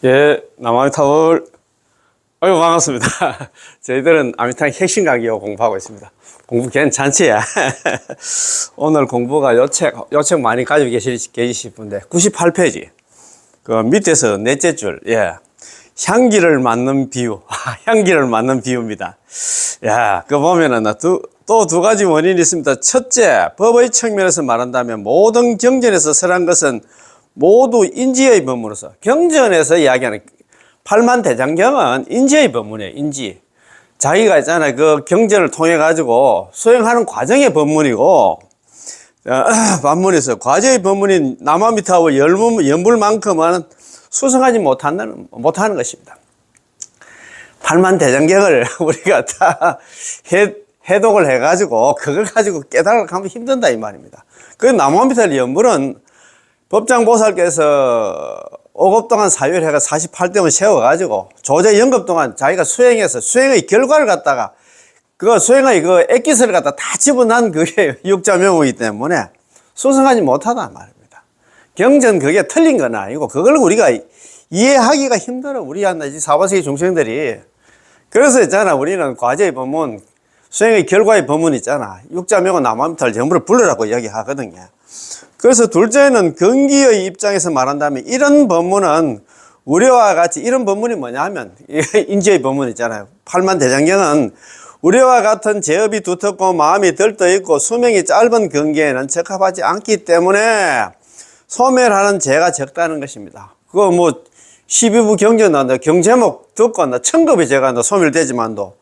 예, 남아미타월. 아이고, 반갑습니다. 저희들은 아미타의 핵심 강의を공부하고 있습니다. 공부 괜찮지? 오늘 공부가 요책 많이 가지고 계시실 분데, 98페이지. 그 밑에서 넷째 줄, 예. 향기를 맡는 비유. 향기를 맡는 비유입니다. 야, 그 보면은 또 두 가지 원인이 있습니다. 첫째, 법의 측면에서 말한다면 모든 경전에서 설한 것은 모두 인지의 법문으로서, 경전에서 이야기하는 팔만대장경은 인지의 법문이에요. 인지. 자기가 있잖아요. 그 경전을 통해 가지고 수행하는 과정의 법문이고, 반문에서 과제의 법문인 남아미타와 연불만큼은 수성하지 못하는 것입니다. 팔만대장경을 우리가 다 해독을 해가지고 그걸 가지고 깨달으려고 하면 힘든다 이 말입니다. 그 남아미타 연불은 법장보살께서 5급 동안 사유를 해가 48dem을 세워가지고 조제 연급 동안 자기가 수행해서 수행의 결과를 갖다가 그 수행의 그 액기스를 갖다 다 집어넣은 그게 육자명이기 때문에 수성하지 못하다 말입니다. 경전 그게 틀린 건 아니고 그걸 우리가 이해하기가 힘들어. 우리 사바세계 중생들이. 그래서 있잖아, 우리는 과제의 법문, 수행의 결과의 법문 있잖아. 육자명은 남아미타를 전부를 불러라고 이야기하거든요. 그래서 둘째는 경기의 입장에서 말한다면 이런 법문은 우리와 같이 이런 법문이 뭐냐 하면 인지의 법문 있잖아요. 팔만대장경은 우리와 같은 제업이 두텁고 마음이 들떠있고 수명이 짧은 경계에는 적합하지 않기 때문에 소멸하는 죄가 적다는 것입니다. 그거 뭐 12부 경전 나온다. 경제목 듣고 나 천급의 죄가 나 소멸되지만도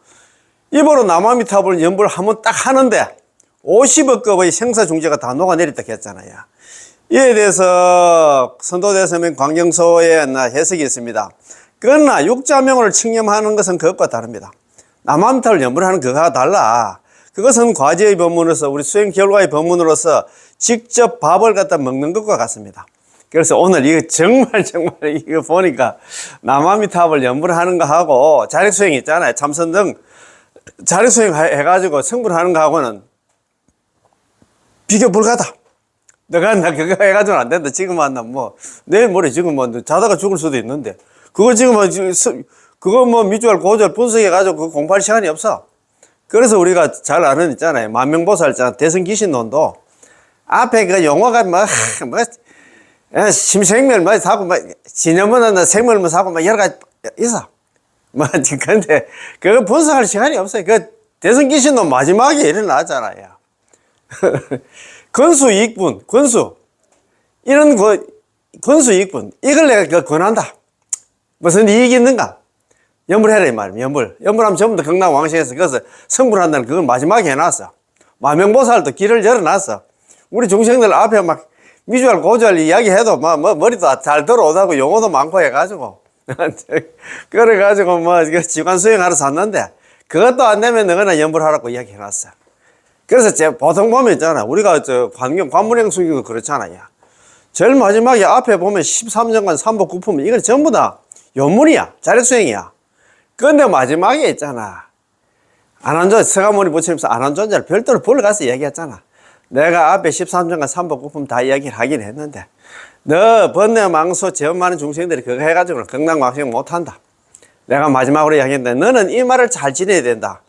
입으로 남아미타불 연불 하면 딱 하는데 50억 급의 생사중재가 다 녹아내렸다 했잖아요. 이에 대해서 선도대서명 광경소에 해석이 있습니다. 그러나 육자명을 칭념하는 것은 그것과 다릅니다. 남아미타를 연불하는 그거와 달라. 그것은 과제의 법문으로서 우리 수행 결과의 법문으로서 직접 밥을 갖다 먹는 것과 같습니다. 그래서 오늘 이거 정말 이거 보니까 남아미타불 연불하는 거하고 자력수행 있잖아요. 참선등 자력수행 해가지고 성불하는 거하고는 비교 불가다. 너가 나 그거 해가지고는 안 된다. 지금 만나 뭐 내일 모레 지금 뭐 자다가 죽을 수도 있는데 그거 지금 그거 뭐 미주알 고절 분석해가지고 그거 공부할 시간이 없어. 그래서 우리가 잘 아는 있잖아요. 만명보살 있잖아. 대성기신론도 앞에 그 용어가 심생멸 뭐 사고 뭐 진여문은 생멸 뭐 사고 뭐 여러 가지 있어. 뭐 근데 그거 분석할 시간이 없어요. 그 대성기신론 마지막에 일어나잖아요. 권수이익분, 권수. 이런 권수이익분. 이걸 내가 권한다. 무슨 이익이 있는가? 연불해라, 이 말이야, 연불. 연불하면 전부 다 경락왕생해서 그것을 성불한다는 그걸 마지막에 해놨어. 마명보살도 길을 열어놨어. 우리 중생들 앞에 막 미주알 고주알 이야기해도 머리도 잘 들어오다고 용어도 많고 해가지고. 그래가지고 지관 수행하러 샀는데 그것도 안 되면 너거나 연불하라고 이야기해놨어. 그래서 보통 보면 있잖아. 우리가 관문행 수기고 그렇잖아요. 제일 마지막에 앞에 보면 13년간 삼복구품 이건 전부 다 요문이야. 자력수행이야. 그런데 마지막에 있잖아. 안한존, 서가모니 부처님께서 안한존자를 별도로 불러가서 얘기했잖아. 내가 앞에 13년간 삼복구품 다 이야기를 하긴 했는데 너 번뇌 망소 제업 많은 중생들이 그거 해가지고는 경락왕생 못한다. 내가 마지막으로 이야기했는데 너는 이 말을 잘 지내야 된다.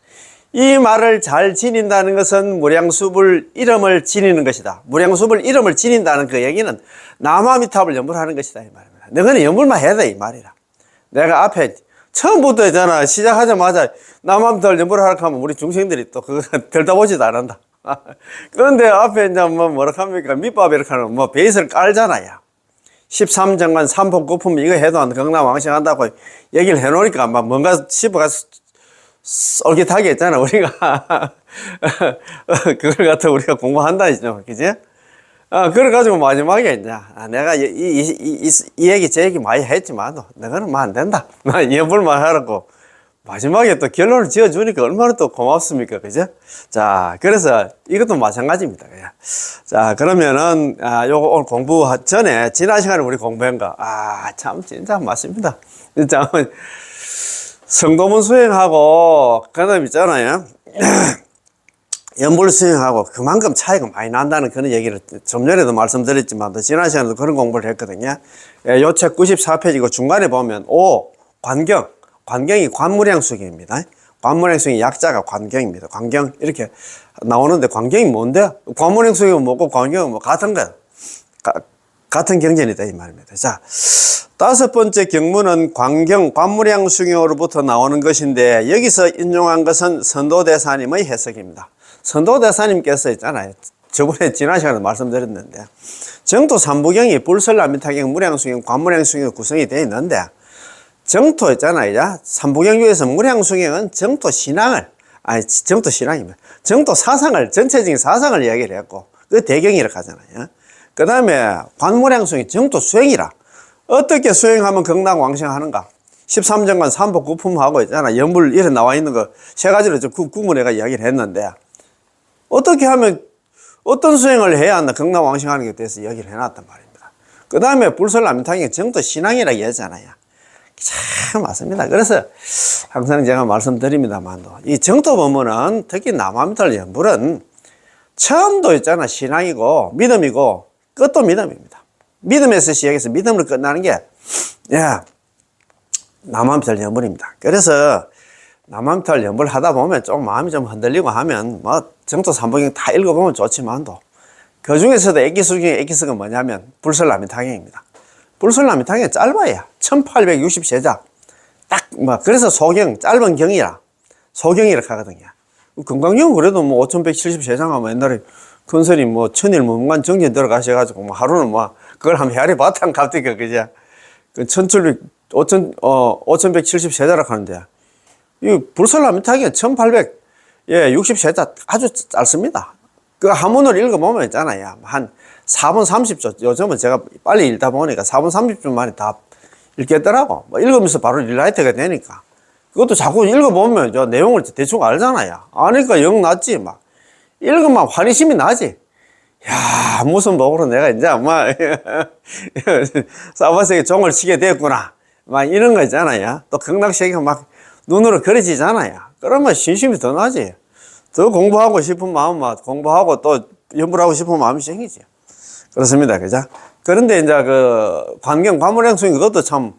이 말을 잘 지닌다는 것은 무량수불 이름을 지니는 것이다. 무량수불 이름을 지닌다는 그 얘기는 남아미타불 연불하는 것이다 이 말입니다. 너는 연불만 해야 돼 이 말이라. 내가 앞에 처음부터 있잖아. 시작하자마자 남아미타불 연불하라고 하면 우리 중생들이 또 그거 들다보지도 않는다. 그런데 앞에 이제 뭐라 합니까? 밑밥 이렇게 하는 베이스를 깔잖아요. 13정관 삼복구품 이거 해도 안 경락왕생한다고 얘기를 해놓으니까 뭔가 씹어가서 쫄깃하게 했잖아, 우리가. 그걸 갖다 우리가 공부한다, 이죠. 그지? 그래가지고 마지막에 이제, 내가 이 얘기, 저 얘기 많이 했지만, 너는 뭐 안 된다. 나 연불만 하라고. 마지막에 또 결론을 지어주니까 얼마나 또 고맙습니까, 그죠? 자, 그래서 이것도 마찬가지입니다. 자, 그러면은, 요거 오늘 공부 전에, 지난 시간에 우리 공부한 거, 참, 진짜 맞습니다. 진짜. 성도문 수행하고, 그 다음 있잖아요. 연불 수행하고 그만큼 차이가 많이 난다는 그런 얘기를 좀 전에도 말씀드렸지만 지난 시간에도 그런 공부를 했거든요. 요 책 94페이지고 중간에 보면 관경이 관무량수경입니다. 관무량수경 약자가 관경입니다. 관경 이렇게 나오는데 관경이 뭔데? 관무량수경은 뭐고 관경은 뭐 같은 거 같은 경전이다 이 말입니다. 자, 다섯 번째 경문은 관무량수경으로부터 나오는 것인데 여기서 인용한 것은 선도대사님의 해석입니다. 선도대사님께서 있잖아요. 저번에 지난 시간에 말씀드렸는데 정토 삼부경이 불설라미타경, 무량수경, 관무량수경 구성이 되어 있는데 정토 있잖아요. 삼부경 중에서 무량수경은 정토 신앙입니다. 정토 사상을, 전체적인 사상을 이야기를 했고 그 대경이라고 하잖아요. 그 다음에 관무량수경이 정토 수행이라. 어떻게 수행하면 건강왕생하는가? 13정관 삼복구품하고 있잖아. 연불 이래 나와 있는 거 세 가지로 좀 구분해가 이야기를 했는데 어떻게 하면 어떤 수행을 해야 한다 건강왕생하는 것에 대해서 이야기를 해놨단 말입니다. 그 다음에 불설라미탕이 정토 신앙이라고 했잖아요. 참 맞습니다. 그래서 항상 제가 말씀드립니다만도 이 정토 법문은 특히 남아미탈 연불은 처음도 있잖아 신앙이고 믿음이고 끝도 믿음입니다. 믿음에서 시작해서 믿음으로 끝나는 게 남아미탈 연불입니다. 그래서 남아미탈 연불 하다 보면 좀 마음이 좀 흔들리고 하면 뭐 정토 삼부경 다 읽어보면 좋지만도 그 중에서도 엑기스 중에 엑기스가 뭐냐면 불설라미탕경입니다. 불설라미탕경이 짧아요. 1860세자. 딱 뭐 그래서 소경 짧은 경이라 소경이라 하거든요. 건강경은 그래도 뭐 5170세장 하면 옛날에 큰스님 뭐 천일문관 정진 들어가셔가지고 뭐 하루는 뭐 그걸 하면 헤아리 바탕 갑자기 그죠? 그 5170세자라 하는데 이 불설라미탕경이 1860세자 아주 짧습니다. 그 한문을 읽어보면 있잖아요. 한 4분 30초. 요즘은 제가 빨리 읽다 보니까 4분 30초 만에 다 읽겠더라고. 뭐 읽으면서 바로 릴라이트가 되니까. 그것도 자꾸 읽어보면 저 내용을 대충 알잖아요. 아니까 영 낫지. 막. 읽으면 환희심이 나지. 야, 무슨 복으로 내가 이제 막, 사바세계 종을 치게 됐구나. 막 이런 거 있잖아요. 또 극락세계가 막 눈으로 그려지잖아요. 그러면 신심이 더 나지. 더 공부하고 싶은 마음, 공부하고 또 연불하고 싶은 마음이 생기지. 그렇습니다. 그죠? 그런데 이제 그 관무량수경 그것도 참,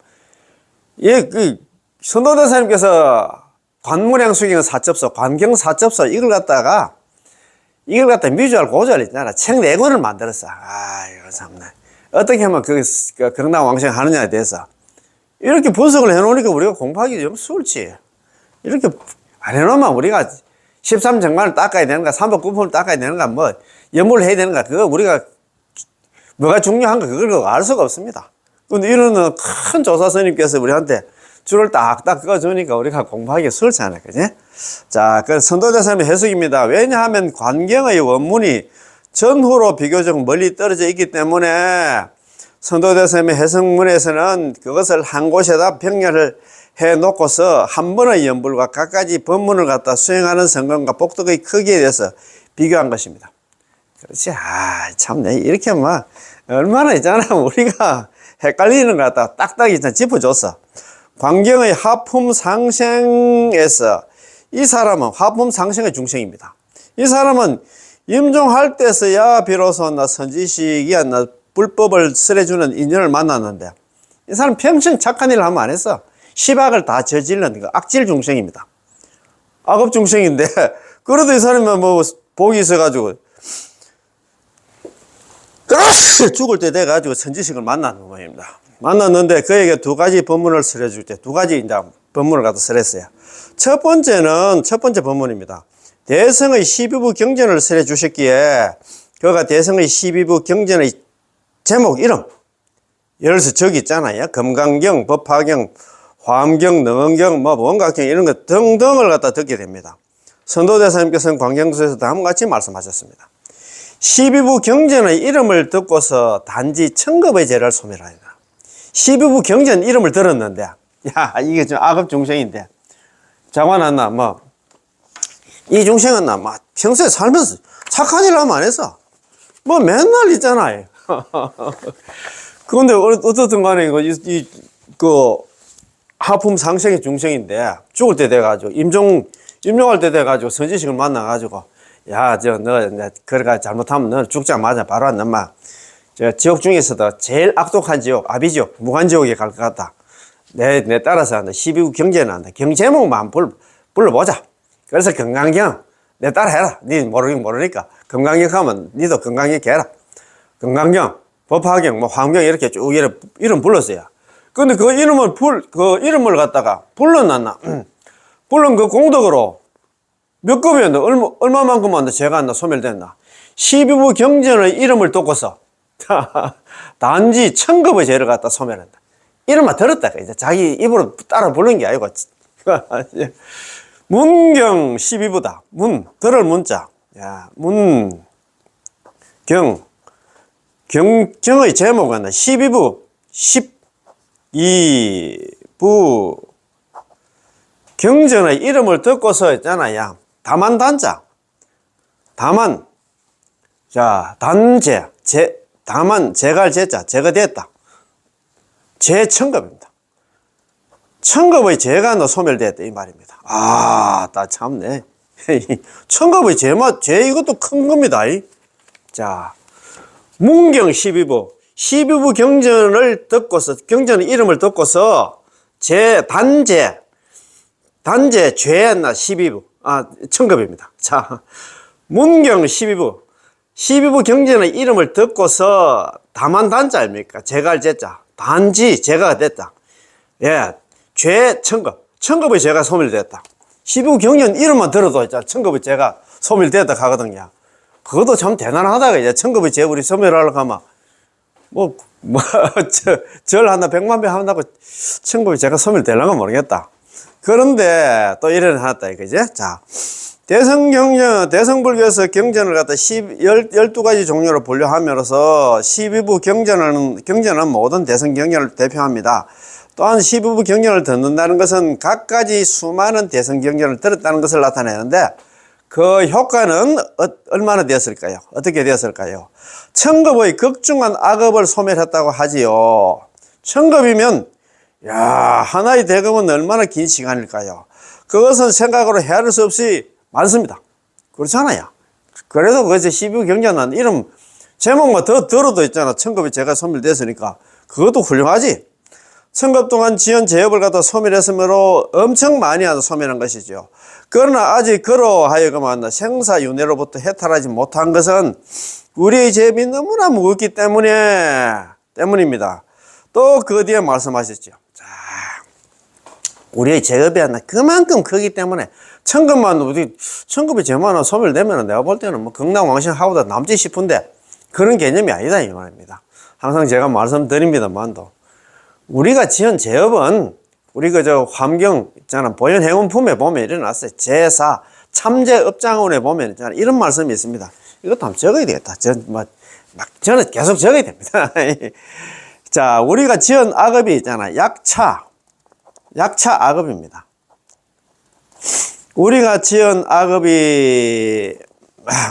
선도대사님께서 관무량수경 사첩서, 관경사첩서 이걸 갖다 미주알 고주알 있잖아. 책 4권을 만들었어. 이거 참네. 어떻게 하면 그 건강왕생 하느냐에 대해서. 이렇게 분석을 해놓으니까 우리가 공부하기 좀 수월치. 이렇게 안 해놓으면 우리가 13정관을 닦아야 되는가, 삼복구품을 닦아야 되는가, 뭐, 연물을 해야 되는가, 그거 우리가 뭐가 중요한가, 그걸 알 수가 없습니다. 근데 이런 큰 조사스님께서 우리한테 줄을 딱딱 그어주니까 우리가 공부하기 수월찮아요. 그지? 자, 그 선도대사님의 해석입니다. 왜냐하면 관경의 원문이 전후로 비교적 멀리 떨어져 있기 때문에 선도대사님의 해석문에서는 그것을 한 곳에다 병렬을 해 놓고서 한 번의 연불과 각가지 법문을 갖다 수행하는 성공과 복덕의 크기에 대해서 비교한 것입니다. 그렇지. 참네. 이렇게 막 얼마나 있잖아. 우리가 헷갈리는 것 같다. 딱딱 있잖아. 짚어줬어. 관경의 하품상생에서 이 사람은 하품상생의 중생입니다. 이 사람은 임종할 때서야 비로소 나 선지식이야 나 불법을 설해주는 인연을 만났는데 이 사람 평생 착한 일을 하면 안 했어. 시박을 다 저질른 그 악질 중생입니다. 악업 중생인데 그래도 이 사람은 뭐 복이 있어가지고 죽을 때 돼가지고 선지식을 만나는 모양입니다. 만났는데 그에게 두 가지 법문을 설해줄 때 두 가지 이제 법문을 갖다 설했어요. 첫 번째 법문입니다. 대성의 12부 경전을 설해 주셨기에 그가 대성의 12부 경전의 제목 이름 예를 들어서 저기 있잖아요. 금강경, 법화경, 화엄경, 능엄경, 뭐 원각경 이런 것 등등을 갖다 듣게 됩니다. 선도대사님께서는 광경도에서 다음과 같이 말씀하셨습니다. 12부 경전의 이름을 듣고서 단지 천급의 죄를 소멸하리라. 12부 경전 이름을 들었는데 이게 좀 악업 중생인데 자관한나 이 중생은 평소에 살면서 착한 일 하면 안 했어. 맨날 있잖아요. 그런데 어떻든 간에 그 하품 상생의 중생인데 죽을 때 돼가지고 임종할 때 돼가지고 선지식을 만나가지고 야, 너, 그래가 잘못하면 너 죽자마자 바로 너마, 지옥 중에서도 제일 악독한 지옥, 아비지옥, 무간지옥에 갈 것 같다. 내 따라서 한다. 12구 경제는 한다. 경 제목만 불러보자. 그래서 금강경, 내 따라 해라. 니 모르니까. 금강경 하면 니도 금강경 해라. 금강경, 법화경, 뭐 황경 이렇게 쭉 이름 불렀어요. 근데 그 이름을 갖다가 불러놨나? 불른 그 공덕으로 몇 급이었나? 얼마만큼 한다? 제가 한다? 소멸됐나? 12부 경전의 이름을 돋고서 단지 1000급의 죄를 갖다 소멸한다. 이름만 들었다. 이제 자기 입으로 따라 부른 게 아니고. 문경 12부다. 들을 문자. 야, 경의 제목은 12부, 12부 경전의 이름을 듣고서 있잖아요. 다만단자. 다만, 자, 단제, 다만, 제갈 제자, 제가 됐다. 제10급입니다. 1000급의 제가 소멸됐다. 이 말입니다. 아, 나 참네. 1000급의 제 이것도 큰 겁니다. 자, 문경 12부. 12부 경전을 듣고서, 경전의 이름을 듣고서, 단제, 죄나 12부. 1000급입니다. 자, 문경 12부. 12부 경전의 이름을 듣고서 다만단자 아닙니까? 제갈 제자. 단지 제가 됐다. 예, 죄 1000급. 1000급의 죄가 소멸됐다. 12부 경전 이름만 들어도 있잖아. 1000급의 죄가 소멸됐다 하거든요. 그것도 참 대단하다가 이제 1000급의 죄 우리 소멸하려고 하면 절 하나 100만 배 한다고 1000급의 죄가 소멸되려면 모르겠다. 그런데 또 이런 하나 있다 이거지. 자, 대성불교에서 경전을 갖다 12가지 종류로 분류하면서 12부 경전은 모든 대성 경전을 대표합니다. 또한 12부 경전을 듣는다는 것은 각가지 수많은 대성 경전을 들었다는 것을 나타내는데 그 효과는 얼마나 되었을까요? 어떻게 되었을까요? 1000급의 극중한 악업을 소멸했다고 하지요. 1000급이면 야, 하나의 대금은 얼마나 긴 시간일까요? 그것은 생각으로 헤아릴 수 없이 많습니다. 그렇잖아요. 그래서 그것이 12부 경전은 이름, 제목만 더 들어도 있잖아. 1000급이 제가 소멸됐으니까. 그것도 훌륭하지. 1000급 동안 지은 제업을 갖다 소멸했으므로 엄청 많이 소멸한 것이죠. 그러나 아직 그러하여금 생사윤회로부터 해탈하지 못한 것은 우리의 제업이 너무나 무겁기 때문입니다. 또 그 뒤에 말씀하셨죠. 자, 우리의 제업이 그만큼 크기 때문에 1000급이 제만 소멸되면 내가 볼 때는 극락왕신하고도 남지 싶은데 그런 개념이 아니다 이 말입니다. 항상 제가 말씀드립니다만도 우리가 지은 제업은 우리 환경 있잖아. 보현행운품에 보면 일어났어요. 제사 참제업장원에 보면 있잖아. 이런 말씀이 있습니다. 이것도 한번 적어야 되겠다. 저는 계속 적어야 됩니다. 자, 우리가 지은 악업이 있잖아. 약차 악업입니다. 우리가 지은 악업이,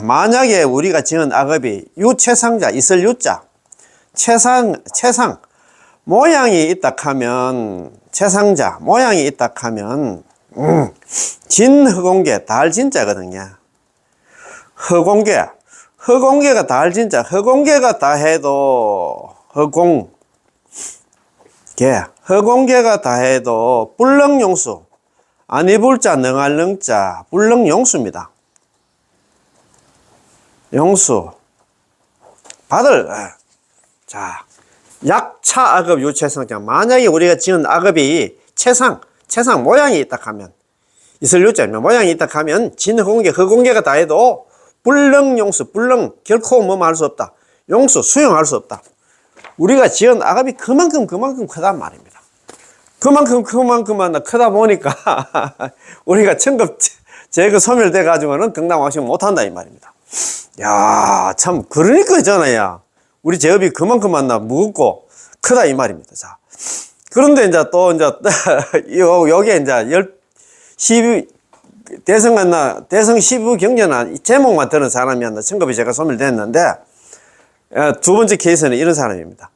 만약에 우리가 지은 악업이 유채상자, 있을 유자, 채상, 모양이 있다 하면, 채상자, 모양이 있다 하면, 진허공계, 달진자거든요. 허공계가 달진자, 허공계가 다 해도, 허공계가 다 해도, 불능용수, 아니불자, 능할능자, 불능용수입니다. 용수. 자, 약차 악업 유채상자. 만약에 우리가 지은 악업이 채상 모양이 있다 하면, 있을 유자면 모양이 있다 하면, 진허공계, 허공계가 다 해도, 불능용수, 결코 할 수 없다. 용수, 수용할 수 없다. 우리가 지은 악업이 그만큼 크단 말입니다. 그만큼 크다 보니까 우리가 1000급 제거 소멸돼 가지고는 극락왕신 못한다 이 말입니다. 야, 참 그러니까 있잖아요. 우리 제업이 그만큼 무겁고 크다 이 말입니다. 자, 그런데 여기에 대성 12부 경전한 제목만 들은 사람이 1000급이 제가 소멸됐는데 두 번째 케이스는 이런 사람입니다.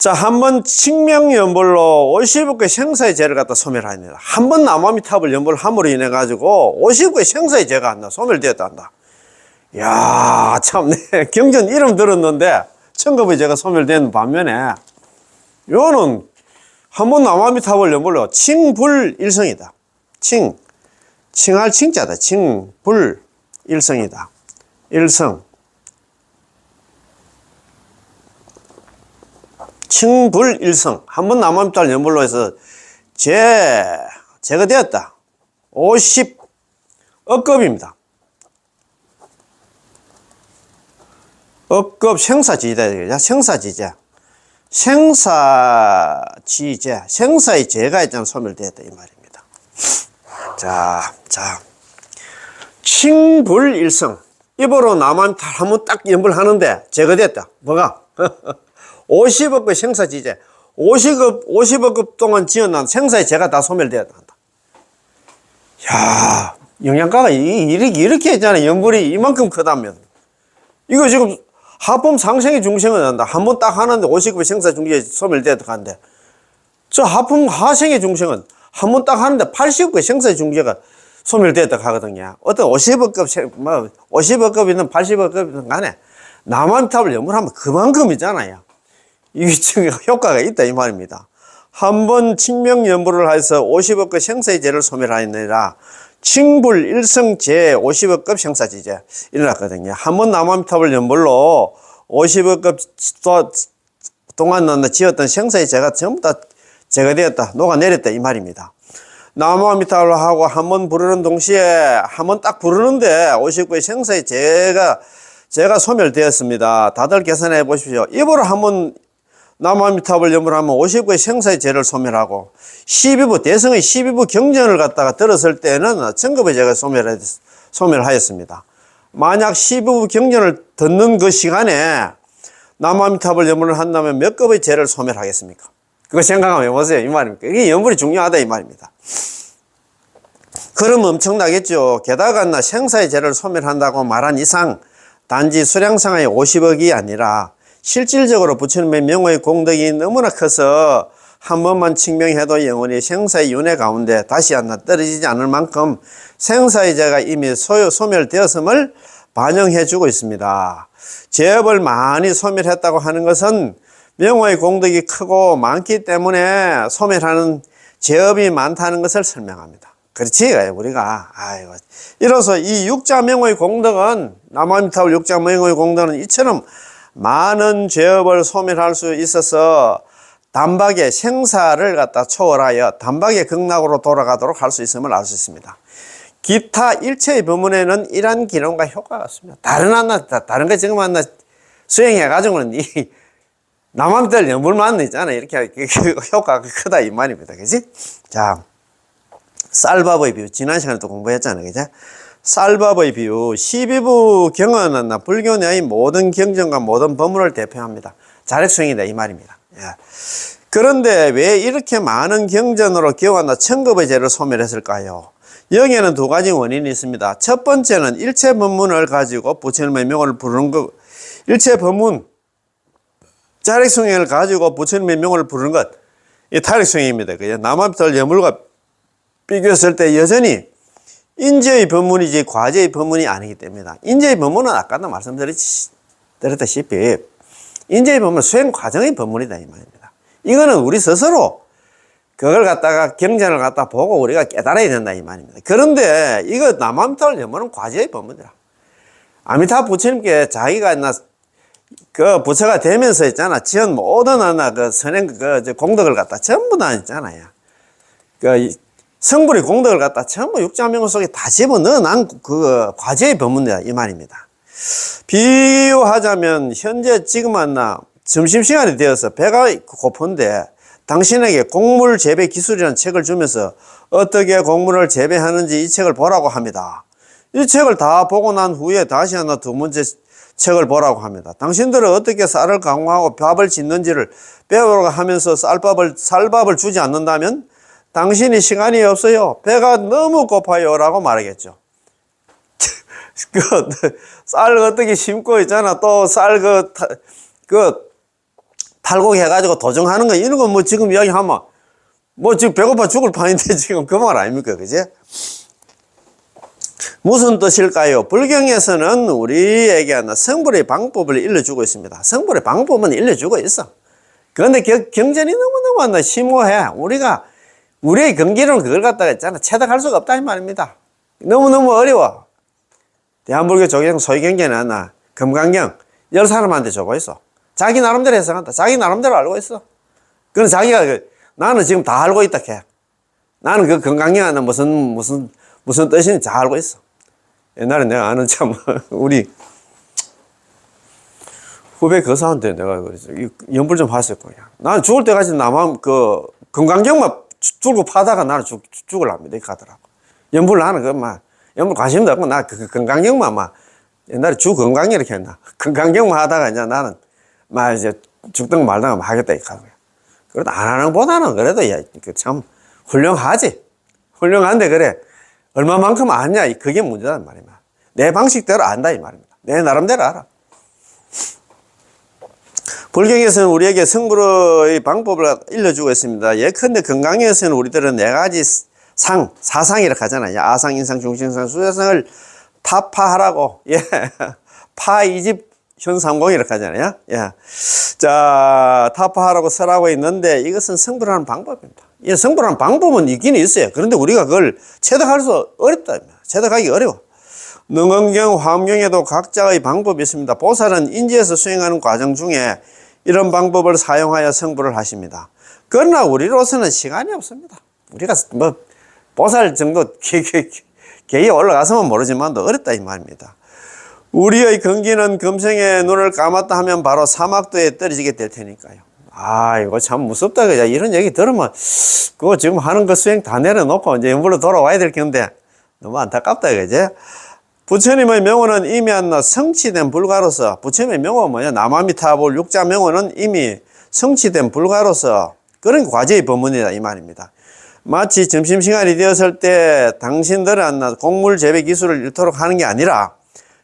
자, 한번 칙명연불로 50억의 생사의 죄를 갖다 소멸합니다. 한번 나무아미타불 연불 함으로 인해 가지고 50억의 생사의 죄가 한다. 소멸되었다 한다. 이야, 참네. 경전 이름 들었는데 천급의 죄가 소멸되는 반면에 요거는 한번 나무아미타불 연불로 칭불일성이다. 칭할 칭자다. 칭불일성이다. 일성. 칭불일성. 한번 나무아미타불 연불로 해서 죄가 되었다. 50억급입니다. 억급 생사지이다. 생사지제. 생사의 죄가 있잖아. 소멸되었다. 이 말입니다. 자. 칭불일성. 입으로 나무아미타 한번 딱 연불하는데 죄가 됐다. 뭐가? 50억의 생사지제. 50억급 동안 지어난 생사의 죄가 다 소멸되었다. 야, 영양가가 이렇게 했잖아. 연불이 이만큼 크다면. 이거 지금 하품 상생의 중생은 한다. 한 번 딱 하는데 50급의 생사 중제 소멸되었다 하는데, 저 하품 하생의 중생은 한 번 딱 하는데 80급의 생사 중제가 소멸되었다 하거든요. 어떤 50억급, 50억급이든 80억급이든 간에 나무아미타불 연불하면 그만큼이잖아요. 이게 지금 효과가 있다 이 말입니다. 한 번 칙명연불을 해서 50억급 생사의 죄를 소멸하느니라 칭불일성죄 50억급 생사지제 일어났거든요. 한 번 나무아미타불 연불로 50억급 동안 지었던 생사의 죄가 전부 다 죄가 되었다. 녹아내렸다 이 말입니다. 나무아미타불 하고 한 번 부르는 동시에 한 번 딱 부르는데 50억급의 생사의 죄가 소멸되었습니다. 다들 계산해 보십시오. 입으로 한번 나무아미타불 연불하면 50억의 생사의 죄를 소멸하고 12부 대성의 12부 경전을 갖다가 들었을 때는 천급의 죄가 소멸하였습니다. 만약 12부 경전을 듣는 그 시간에 나무아미타불 연불을 한다면 몇 급의 죄를 소멸하겠습니까? 그거 생각하면 해보세요 이 말입니다. 이게 연불이 중요하다 이 말입니다. 그럼 엄청나겠죠. 게다가 생사의 죄를 소멸한다고 말한 이상 단지 수량상의 50억이 아니라 실질적으로 부처님의 명의 공덕이 너무나 커서 한 번만 칙명해도 영원히 생사의 윤회 가운데 다시 하나 떨어지지 않을 만큼 생사의 죄가 이미 소멸되었음을 반영해 주고 있습니다. 죄업을 많이 소멸했다고 하는 것은 명의 공덕이 크고 많기 때문에 소멸하는 죄업이 많다는 것을 설명합니다. 그렇지 우리가 이로써 이 육자명의 공덕은 나무아미타불 육자명의 공덕은 이처럼 많은 죄업을 소멸할 수 있어서 단박에 생사를 갖다 초월하여 단박에 극락으로 돌아가도록 할 수 있음을 알 수 있습니다. 기타 일체의 법문에는 이러한 기능과 효과가 있습니다. 다른 거 지금 수행해 가지고는 이 나무아미타불 연불만 있잖아. 이렇게 효과가 크다 이 말입니다. 그지? 자, 쌀밥의 비유 지난 시간에 또 공부했잖아요. 그죠? 쌀밥의 비유 12부 경은 불교 내의 모든 경전과 모든 법문을 대표합니다. 자력수행이다 이 말입니다. 그런데 왜 이렇게 많은 경전으로 기원한 천급의 죄를 소멸했을까요? 여기에는 두 가지 원인이 있습니다. 첫 번째는 일체 법문을 가지고 부처님의 명을 부르는 것, 일체 법문 자력수행을 가지고 부처님의 명을 부르는 것, 이 타력수행입니다. 그죠? 나무아미타불 연불과 비교했을 때 여전히 인재의 법문이지 과제의 법문이 아니기 때문이다. 인재의 법문은 아까도 말씀드렸다시피 인재의 법문은 수행 과정의 법문이다 이 말입니다. 이거는 우리 스스로 그걸 갖다가 경전을 갖다 보고 우리가 깨달아야 된다 이 말입니다. 그런데 이거 나무아미타불 연불은 과제의 법문이라. 아미타 부처님께 자기가 그 부처가 되면서 있잖아. 지은 모든 그 선행 공덕을 갖다 전부 다 있잖아요. 성불의 공덕을 갖다 전부 육자명호 속에 다 집어넣어난 그 과제의 법문이다 이 말입니다. 비유하자면 현재 지금 점심시간이 되어서 배가 고픈데 당신에게 곡물 재배 기술이라는 책을 주면서 어떻게 곡물을 재배하는지 이 책을 보라고 합니다. 이 책을 다 보고 난 후에 다시 하나 두 번째 책을 보라고 합니다. 당신들은 어떻게 쌀을 강화하고 밥을 짓는지를 배우라고 하면서 쌀밥을 주지 않는다면 당신이 시간이 없어요. 배가 너무 고파요. 라고 말하겠죠. 쌀 어떻게 심고 있잖아. 또 쌀 탈곡해가지고 도정하는 거, 이런 거 뭐 지금 이야기하면, 뭐 지금 배고파 죽을 판인데 지금 그 말 아닙니까? 그지? 무슨 뜻일까요? 불경에서는 우리에게 성불의 방법을 일러주고 있습니다. 성불의 방법은 일러주고 있어. 그런데 경전이 너무너무 심오해. 우리의 경기로는 그걸 갖다가 있잖아. 체득할 수가 없다, 이 말입니다. 너무너무 어려워. 대한불교 조계종 소위경전에 금강경 10사람한테 주고 있어. 자기 나름대로 해석한다. 자기 나름대로 알고 있어. 그건 자기가, 나는 지금 다 알고 있다, 걔. 나는 그 금강경은 무슨 뜻인지 다 알고 있어. 옛날에 내가 아는 참, 우리 후배 교사한테 내가 연불 좀 했을 거야. 나는 죽을 때까지 나만 금강경만 들고 파다가 나는 죽을랍니다. 이렇게 하더라고. 연불 나는 연불 관심도 없고, 나 금강경만 옛날에 주건강경 이렇게 했나. 건강경만 하다가 이제 나는 이제 죽든 말든 하겠다 이렇게 하는 거야. 그래도 안 하는 것보다는 그래도 참 훌륭하지. 훌륭한데 그래. 얼마만큼 아냐. 그게 문제란 말이야. 내 방식대로 안다 이 말입니다. 내 나름대로 알아. 불경에서는 우리에게 성불의 방법을 일러주고 있습니다. 예컨대 건강에서는 우리들은 4가지 사상이라고 하잖아요. 아상, 인상, 중심상, 수자상을 타파하라고. 예. 파, 이집, 현상공이라고 하잖아요. 예. 자, 타파하라고 설하고 있는데 이것은 성불하는 방법입니다. 이 성불하는 방법은 있긴 있어요. 그런데 우리가 그걸 체득할 수 어렵다. 체득하기 어려워. 능언경, 화엄경에도 각자의 방법이 있습니다. 보살은 인지에서 수행하는 과정 중에 이런 방법을 사용하여 성불을 하십니다. 그러나 우리로서는 시간이 없습니다. 우리가 보살 정도 계에 올라가서만 모르지만도 어렵다 이 말입니다. 우리의 근기는 금생에 눈을 감았다 하면 바로 사막도에 떨어지게 될 테니까요. 이거 참 무섭다 그죠? 이런 얘기 들으면 그거 지금 하는 거 수행 다 내려놓고 이제 연불로 돌아와야 될 건데 너무 안타깝다 그죠? 부처님의 명호는 이미 성취된 불가로서, 부처님의 명호가 뭐냐? 남아미타불 육자 명호는 이미 성취된 불가로서 그런 과제의 법문이다 이 말입니다. 마치 점심시간이 되었을 때 당신들은 곡물 재배 기술을 잃도록 하는 게 아니라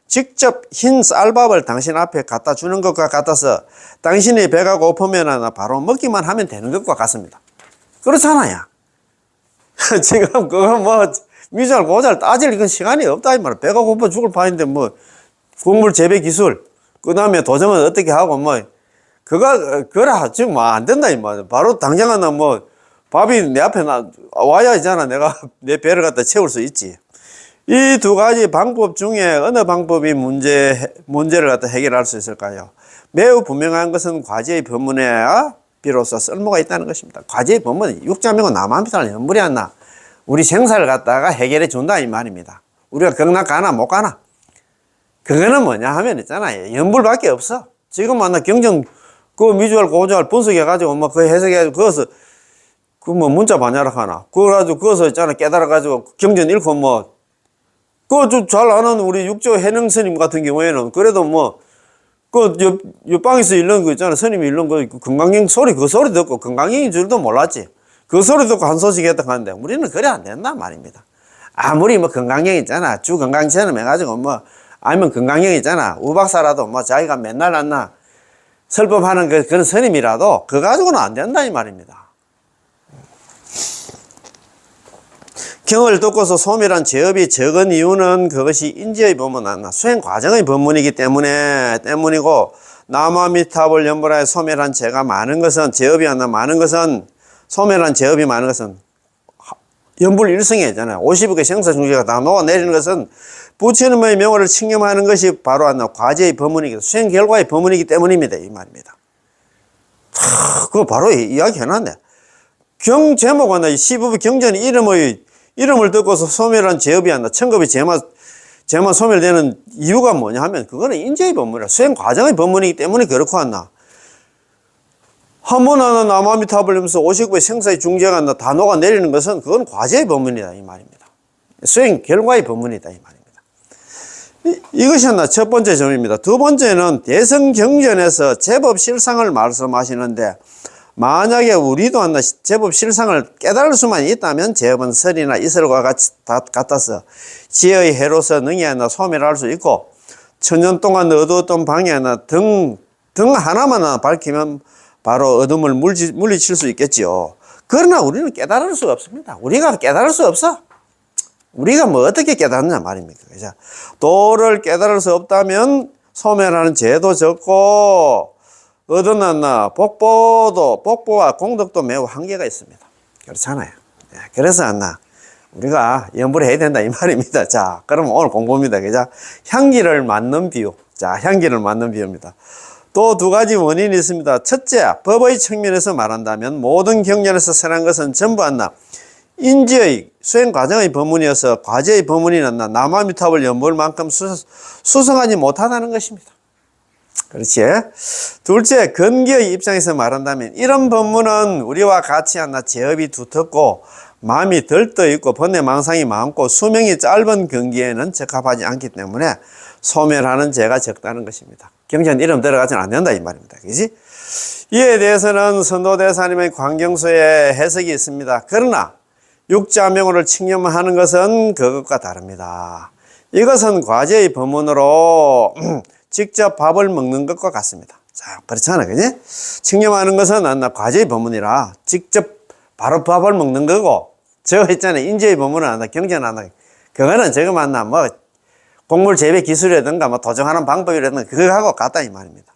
직접 흰 쌀밥을 당신 앞에 갖다 주는 것과 같아서 당신이 배가 고프면 바로 먹기만 하면 되는 것과 같습니다. 그렇잖아요. 지금 그거 미잘 고잘 따질 이건 시간이 없다 이 말이야. 배가 고파 죽을 판인데 곡물 재배 기술 그 다음에 도전은 어떻게 하고 그거라 지금 안 된다 이 말이야. 바로 당장 밥이 내 앞에 와야 있잖아. 내가 내 배를 갖다 채울 수 있지. 이 2가지 방법 중에 어느 방법이 문제를 갖다 해결할 수 있을까요? 매우 분명한 것은 과제의 법문에 비로소 쓸모가 있다는 것입니다. 과제의 법문은 육자명은 남아미타는 연불이 안 나. 우리 생사를 갖다가 해결해 준다 이 말입니다. 우리가 극락 가나 못 가나. 그거는 뭐냐 하면 있잖아요. 연불밖에 없어. 지금 경전 미주알 고주알 분석해가지고 그 해석해가지고 그것을 문자 반야락 하나. 그래가지고 그것을 있잖아 깨달아가지고 경전 읽고 그거 잘 아는 우리 육조 해능 스님 같은 경우에는 그래도 옆방에서 읽는 거 있잖아. 스님이 읽는 거 건강경 소리 그 소리 듣고 건강경인 줄도 몰랐지. 그 소리 듣고 한 소식 했다고 하는데 우리는 그래 안 된단 말입니다. 아무리 건강경 있잖아. 주 건강처럼 해가지고 아니면 건강경 있잖아. 우박사라도 자기가 맨날 설법하는 그런 스님이라도 그거 가지고는 안 된다 이 말입니다. 경을 듣고서 소멸한 제업이 적은 이유는 그것이 인지의 법문 수행 과정의 법문이기 때문이고 남아미타불 연불하에 소멸한 제가 많은 것은 제업이 많은 것은 소멸한 제업이 많은 것은 연불 일성이잖아요. 50의 생사 중지가 다 녹아내리는 것은 부처님의 명호를 칭념하는 것이 바로 과제의 법문이기 수행 결과의 법문이기 때문입니다 이 말입니다. 그거 바로 이야기 해놨네. 경 제목은 시부부 경전의 이름을 듣고서 소멸한 제업이 천급이 제만 소멸되는 이유가 뭐냐 하면 그거는 인재의 법문이라 수행 과정의 법문이기 때문에 그렇고 한번 남아미타불 하면서 59의 생사의 중재가 다 녹아내리는 것은 그건 과제의 법문이다 이 말입니다. 수행 결과의 법문이다 이 말입니다. 이것이 첫 번째 점입니다. 두 번째는 대성경전에서 제법 실상을 말씀하시는데 만약에 우리도 제법 실상을 깨달을 수만 있다면 제법은 설이나 이설과 같아서 지혜의 해로서 능히 소멸할 수 있고 천년 동안 어두웠던 방에 등 하나만 밝히면 바로 어둠을 물리칠 수 있겠지요. 그러나 우리는 깨달을 수가 없습니다. 우리가 깨달을 수 없어. 우리가 뭐 어떻게 깨닫느냐 말입니까? 그죠? 도를 깨달을 수 없다면 소멸하는 죄도 적고 얻어난 복보와 공덕도 매우 한계가 있습니다. 그렇잖아요. 그래서 우리가 염불을 해야 된다 이 말입니다. 자, 그러면 오늘 공부입니다. 그죠? 향기를 맡는 비유. 자, 향기를 맡는 비유입니다. 또 두 가지 원인이 있습니다. 첫째, 법의 측면에서 말한다면 모든 경전에서 선한 것은 전부 인지의 수행 과정의 법문이어서 과제의 법문이 남아미탑을 연볼 만큼 수성하지 못하다는 것입니다. 그렇지? 둘째, 근기의 입장에서 말한다면 이런 법문은 우리와 같이 제업이 두텁고 마음이 들떠있고 번뇌망상이 많고 수명이 짧은 근기에는 적합하지 않기 때문에 소멸하는 죄가 적다는 것입니다. 경전 이름 들어가지는 않는다 이 말입니다. 그지? 이에 대해서는 선도대사님의 광경서에 해석이 있습니다. 그러나 육자명호를 칭념하는 것은 그것과 다릅니다. 이것은 과제의 법문으로 직접 밥을 먹는 것과 같습니다. 자, 그렇잖아, 그지? 칭념하는 것은 과제의 법문이라 직접 바로 밥을 먹는 거고, 저거 있잖아요. 인지의 법문은 경전 그거는 저거 곡물 재배 기술이라든가 도정하는 방법이라든가 그거하고 같다 이 말입니다.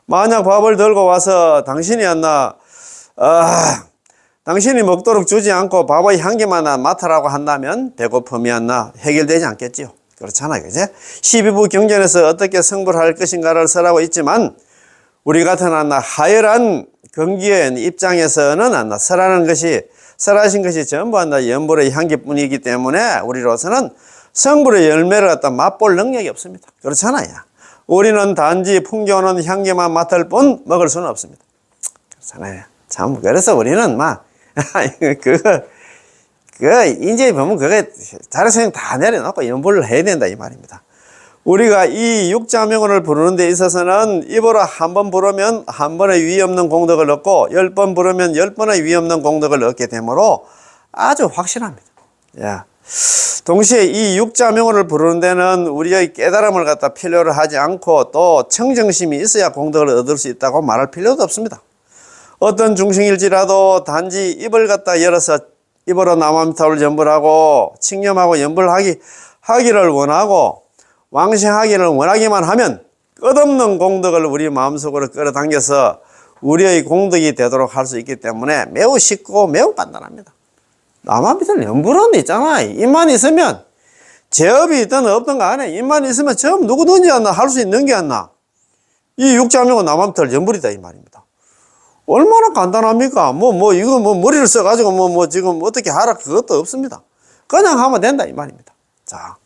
만약 밥을 들고 와서 당신이 당신이 먹도록 주지 않고 밥의 향기만 맡으라고 한다면 배고픔이 해결되지 않겠지요. 그렇잖아요. 그죠? 12부 경전에서 어떻게 성불을 할 것인가를 설하고 있지만 우리 같은 하열한 근기의 입장에서는 설하신 것이 전부 연불의 향기뿐이기 때문에 우리로서는 성불의 열매를 맛볼 능력이 없습니다. 그렇잖아요. 우리는 단지 풍겨오는 향기만 맡을 뿐 먹을 수는 없습니다. 그렇잖아요. 참, 그래서 우리는 인지의 법문 자력소용 다 내려놓고 연불을 해야 된다 이 말입니다. 우리가 이 육자명언을 부르는 데 있어서는 입으로 한 번 부르면 한 번의 위에 없는 공덕을 얻고 10번 부르면 10번의 위에 없는 공덕을 얻게 되므로 아주 확실합니다. 야. 동시에 이 육자명언을 부르는 데는 우리의 깨달음을 필요로 하지 않고 또 청정심이 있어야 공덕을 얻을 수 있다고 말할 필요도 없습니다. 어떤 중생일지라도 단지 입을 열어서 입으로 남아미탑을 연불하고 칭념하고 연불하기를 원하고 왕생하기를 원하기만 하면 끝없는 공덕을 우리 마음속으로 끌어당겨서 우리의 공덕이 되도록 할 수 있기 때문에 매우 쉽고 매우 간단합니다. 남아미탑 연불은 있잖아. 입만 있으면 제업이 있든 없든 간에 입만 있으면 처음 누구든지 할 수 있는 게 이 육자명은 남아미탑 연불이다 이 말입니다. 얼마나 간단합니까? 이거 머리를 써가지고 지금 어떻게 하라 그것도 없습니다. 그냥 하면 된다 이 말입니다. 자,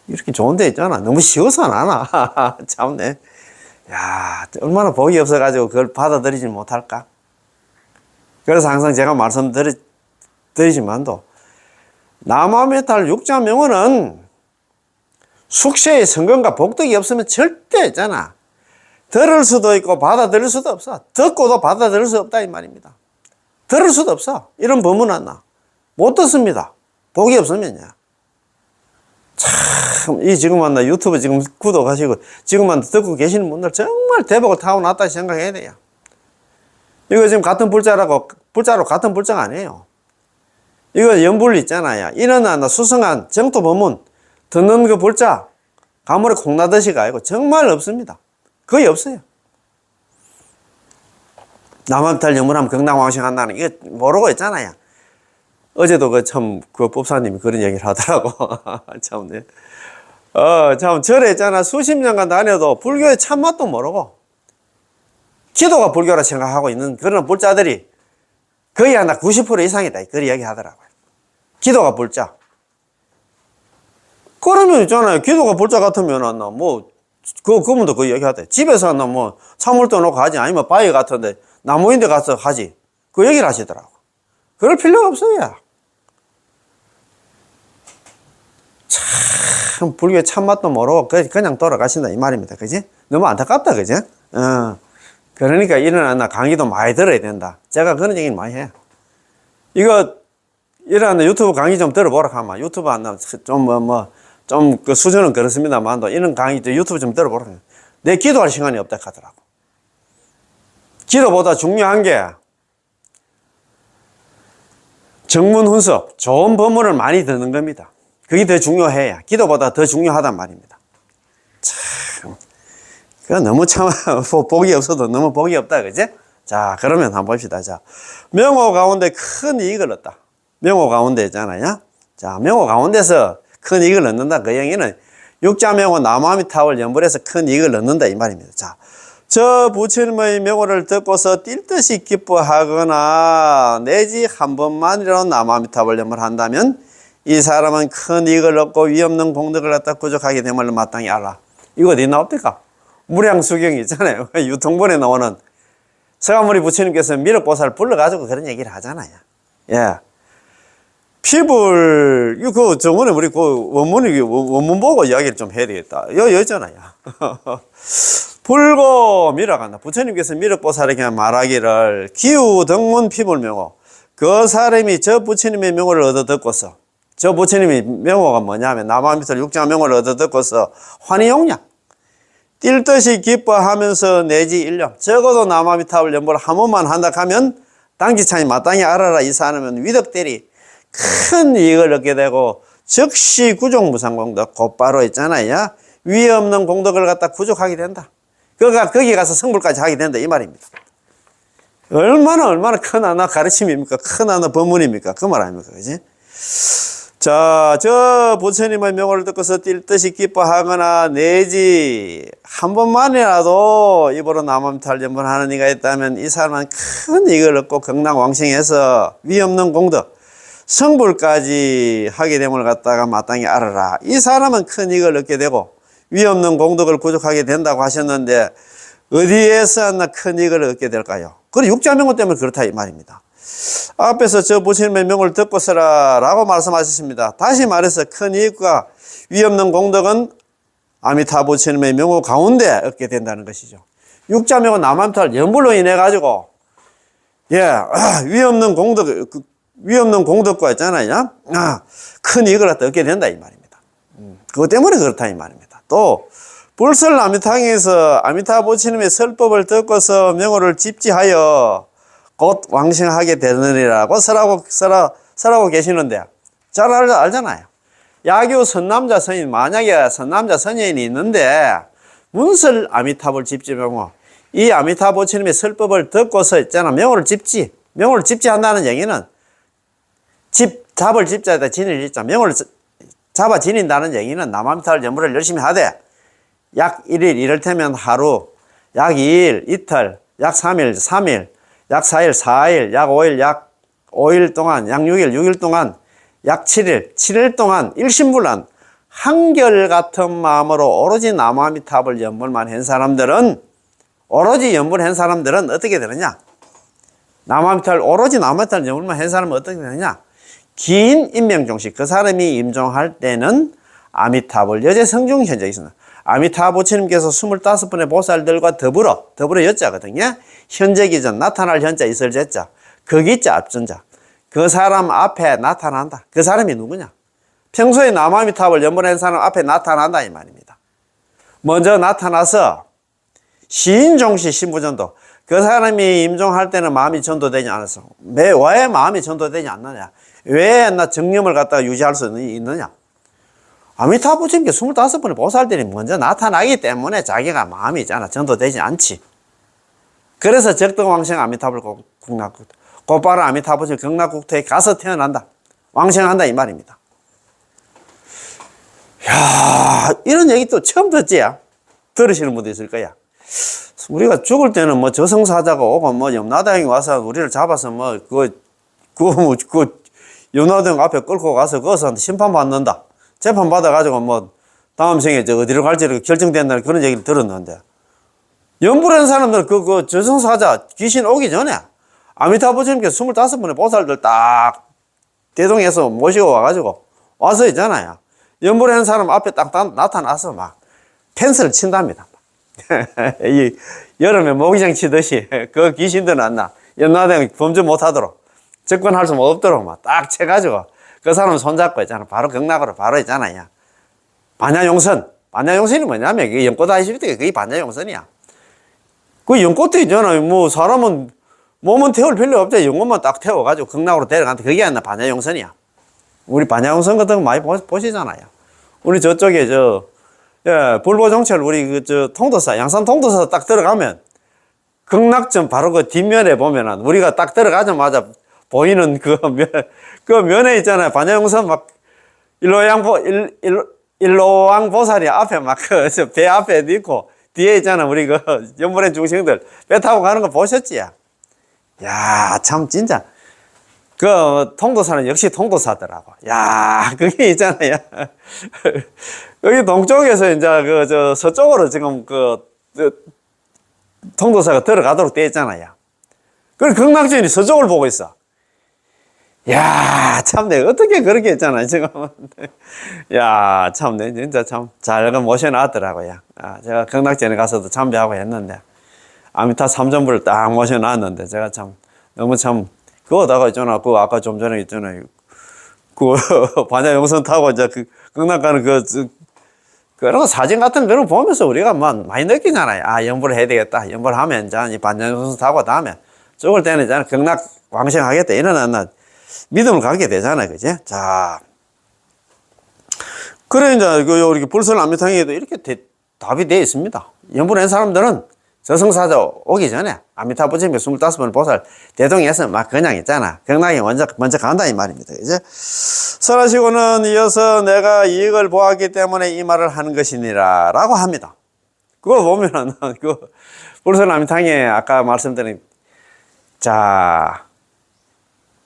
이렇게 좋은 데 있잖아. 너무 쉬워서 안 하나. 참네. 야, 얼마나 복이 없어가지고 그걸 받아들이지 못할까? 그래서 항상 제가 말씀드리지만도 남아미탈 육자명언은 숙세의 성건과 복덕이 없으면 절대 있잖아. 들을 수도 있고 받아들일 수도 없어. 듣고도 받아들일 수 없다 이 말입니다. 들을 수도 없어. 이런 법문 못 듣습니다. 복이 없으면요. 참, 지금 유튜브 지금 구독하시고 지금 듣고 계시는 분들 정말 대복을 타고났다 생각해야 돼요. 이거 지금 같은 불자로 같은 불자가 아니에요. 이거 연불 있잖아요. 이는 수성한 정토 법문 듣는 그 불자 가물에 콩나듯이가 아니고 정말 없습니다. 거의 없어요. 남아미탈 연불하면 경당왕생한다는 이거 모르고 있잖아요. 어제도 그 법사님이 그런 얘기를 하더라고. 참네. 참 절에 있잖아. 수십 년간 다녀도 불교의 참맛도 모르고 기도가 불교라 생각하고 있는 그런 불자들이 거의 90% 이상이다. 그런 얘기 하더라고요. 기도가 불자. 그러면 있잖아요. 기도가 불자 같으면 그분도 그 얘기 하대. 집에서 찬물도 놓고 하지 아니면 바위 같은데 나무인데 가서 하지. 그 얘기를 하시더라고. 그럴 필요가 없어요. 참, 불교의 참맛도 모르고 그냥 돌아가신다 이 말입니다. 그지? 너무 안타깝다. 그지? 그러니까 이런 강의도 많이 들어야 된다. 제가 그런 얘기는 많이 해요. 이런 유튜브 강의 좀 들어보라 하면 유튜브 그 수준은 그렇습니다만 이런 강의 유튜브 좀 들어보라. 내 기도할 시간이 없다 하더라고. 기도보다 중요한 게 정문훈석, 좋은 법문을 많이 듣는 겁니다. 그게 더 중요해야, 기도보다 더 중요하단 말입니다. 참, 그 너무 참 복이 없어도 너무 복이 없다, 그지? 자, 그러면 한번 봅시다. 자, 명호 가운데 큰 이익을 얻다. 명호 가운데 있잖아요. 자, 명호 가운데서 큰 이익을 얻는다. 그 얘기는 육자명호 나무아미타불 연불해서 큰 이익을 얻는다 이 말입니다. 자, 저 부처님의 명호를 듣고서 뛸 듯이 기뻐하거나 내지 한 번만이라도 나무아미타불 연불을 한다면 이 사람은 큰 이익을 얻고 위없는 공덕을 갖다 구족하게 됨을 마땅히 알아. 이거 어디 나옵니까? 무량수경이 있잖아요. 유통본에 나오는 서가모니 부처님께서 미륵보살을 불러가지고 그런 얘기를 하잖아요. 예. 피불, 그, 저번에 우리 그 원문 보고 이야기를 좀 해야 되겠다. 여잖아요. 불고 미륵한다. 부처님께서 미륵보살에게 말하기를 기우등문 피불명호. 그 사람이 저 부처님의 명호를 얻어 듣고서, 저 부처님의 명호가 뭐냐면 나무아미타불 육자 명호를 얻어 듣고서 환희용량. 뛸 듯이 기뻐하면서 내지 일념. 적어도 나무아미타불 연보를 한 번만 한다 하면 당지차이 마땅히 알아라. 이 사람은 위덕대리 큰 이익을 얻게 되고 즉시 구족무상공덕 곧바로 있잖아요. 위에 없는 공덕을 갖다 구족하게 된다. 그가 거기 가서 성불까지 하게 된다 이 말입니다. 얼마나 큰 하나 가르침입니까? 큰 하나 법문입니까? 그 말 아닙니까? 그지? 자, 저 부처님의 명호를 듣고서 뛸 듯이 기뻐하거나 내지 한 번만이라도 입으로 나무아미타불 연불하는 이가 있다면 이 사람은 큰 이익을 얻고 극락왕생해서 위 없는 공덕 성불까지 하게 됨을 갖다가 마땅히 알아라. 이 사람은 큰 이익을 얻게 되고 위 없는 공덕을 구족하게 된다고 하셨는데 어디에서 큰 이익을 얻게 될까요? 그리고 육자명호 때문에 그렇다 이 말입니다. 앞에서 저 부처님의 명호를 듣고서라 라고 말씀하셨습니다. 다시 말해서 큰 이익과 위 없는 공덕은 아미타 부처님의 명호 가운데 얻게 된다는 것이죠. 육자명호 나무아미타불 연불로 인해 가지고 위 없는 공덕, 위 없는 공덕과 있잖아요. 큰 이익을 갖다 얻게 된다 이 말입니다. 그것 때문에 그렇다 이 말입니다. 또 불설 아미탕에서 아미타 부처님의 설법을 듣고서 명호를 집지하여 곧 왕생하게 되느니라고 설하고 계시는데 잘 알잖아요. 야교 선남자 선인, 만약에 선남자 선인이 있는데 문설 아미타불 집지명호, 이 아미타 부처님의 설법을 듣고서 있잖아 명호를 집지한다는 얘기는 잡을 집자에다 지닐 집자, 명호를 잡아 지닌다는 얘기는 나무아미타불 연불을 열심히 하되 약 1일 이를테면 하루, 약 2일 이틀, 약 3일 3일, 약 4일 4일, 약 5일 약 5일 동안, 약 6일 6일 동안, 약 7일 7일 동안 일심불란 한결같은 마음으로 오로지 나무아미타불 연불만 한 사람들은, 오로지 연불한 사람들은 어떻게 되느냐? 오로지 나무아미타불 연불만 한 사람은 어떻게 되느냐? 긴 인명종식, 그 사람이 임종할 때는 아미타불 여제 성중 현적이 있습니다. 아미타 부처님께서 25분의 보살들과 더불어 여자거든요. 현재기 전 나타날 현자 있을 제자 거기자 앞전자 그 사람 앞에 나타난다. 그 사람이 누구냐? 평소에 나무아미타불 연불한 사람 앞에 나타난다 이 말입니다. 먼저 나타나서 시인종시 신부전도, 그 사람이 임종할 때는 마음이 전도되지 않았어. 왜 마음이 전도되지 않느냐? 왜 나 정념을 갖다가 유지할 수 있느냐? 아미타 부처님께 25분의 보살들이 먼저 나타나기 때문에 자기가 마음이 있잖아. 전도되지 않지. 그래서 적덕왕생 아미타불 극락국토, 곧바로 아미타 부처님 극락국토에 가서 태어난다. 왕생한다 이 말입니다. 야, 이런 얘기 또 처음 듣지? 들으시는 분도 있을 거야. 우리가 죽을 때는 뭐 저승사자가 오고 뭐 염라대왕이 와서 우리를 잡아서 염라대왕 앞에 끌고 가서 거기서 심판받는다. 재판 받아가지고 뭐 다음 생에 어디로 갈지 결정된다는 그런 얘기를 들었는데, 연불한 사람들은 그 저승사자 귀신 오기 전에 아미타 부처님께서 25분의 보살들 딱 대동해서 모시고 와가지고 와서 있잖아요. 연불한 사람 앞에 딱 나타나서 막 펜스를 친답니다. 이 여름에 모기장 치듯이 그 귀신들은 안 나. 염라대왕 범죄 못하도록, 접근할 수 없도록 막 딱 쳐가지고 그 사람 손잡고 있잖아. 바로 극락으로 바로 있잖아요. 반야용선. 반야용선이 뭐냐면, 그게 연꽃 아시비트가 그게 반야용선이야. 그 연꽃도 있잖아요. 뭐 사람은 몸은 태울 필요 없죠. 연꽃만 딱 태워가지고 극락으로 데려가는데 그게 아니라 반야용선이야. 우리 반야용선 같은 거 많이 보시잖아요. 우리 저쪽에 예, 불보정철 우리 통도사 양산 통도사 딱 들어가면 극락전 바로 그 뒷면에 보면은 우리가 딱 들어가자마자 보이는 그 면에 있잖아요. 반야용선 막 일로왕 보살이 앞에 막 배 앞에 있고 뒤에 있잖아. 우리 연불의 중생들 배 타고 가는 거 보셨지? 야, 참 진짜 통도사는 역시 통도사더라고. 야, 그게 있잖아요. 여기 동쪽에서 이제 서쪽으로 지금 통도사가 들어가도록 되어 있잖아요. 그리고 극락전이 서쪽을 보고 있어. 야, 참내 어떻게 그렇게 했잖아 지금. 야, 참내 진짜 참 잘 모셔놨더라고요. 제가 극락전에 가서도 참배하고 했는데 아미타 삼전부를 딱 모셔놨는데 제가 참 너무 참 그거다가 있잖아. 아까 좀 전에 있잖아요. 반야용선 타고 이제 극락 가는 그런 사진 같은 거를 보면서 우리가 많이 느끼잖아요. 연불을 해야 되겠다. 연불하면 이제 이 반야용선 타고 다음에 죽을 때는 이제 극락 왕생하겠다. 이런 믿음을 갖게 되잖아요. 그지? 자. 그래, 이제, 이렇게 불설암미탕에도 이렇게 답이 되어 있습니다. 연불한 사람들은 저승사자 오기 전에 아미타 부처님께 25번 보살 대동해서 막 그냥 있잖아. 극락에 먼저 간다, 이 말입니다. 이제 설하시고는 이어서 내가 이익을 보았기 때문에 이 말을 하는 것이니라 라고 합니다. 그걸 보면은, 불설암미탕에 아까 말씀드린, 자,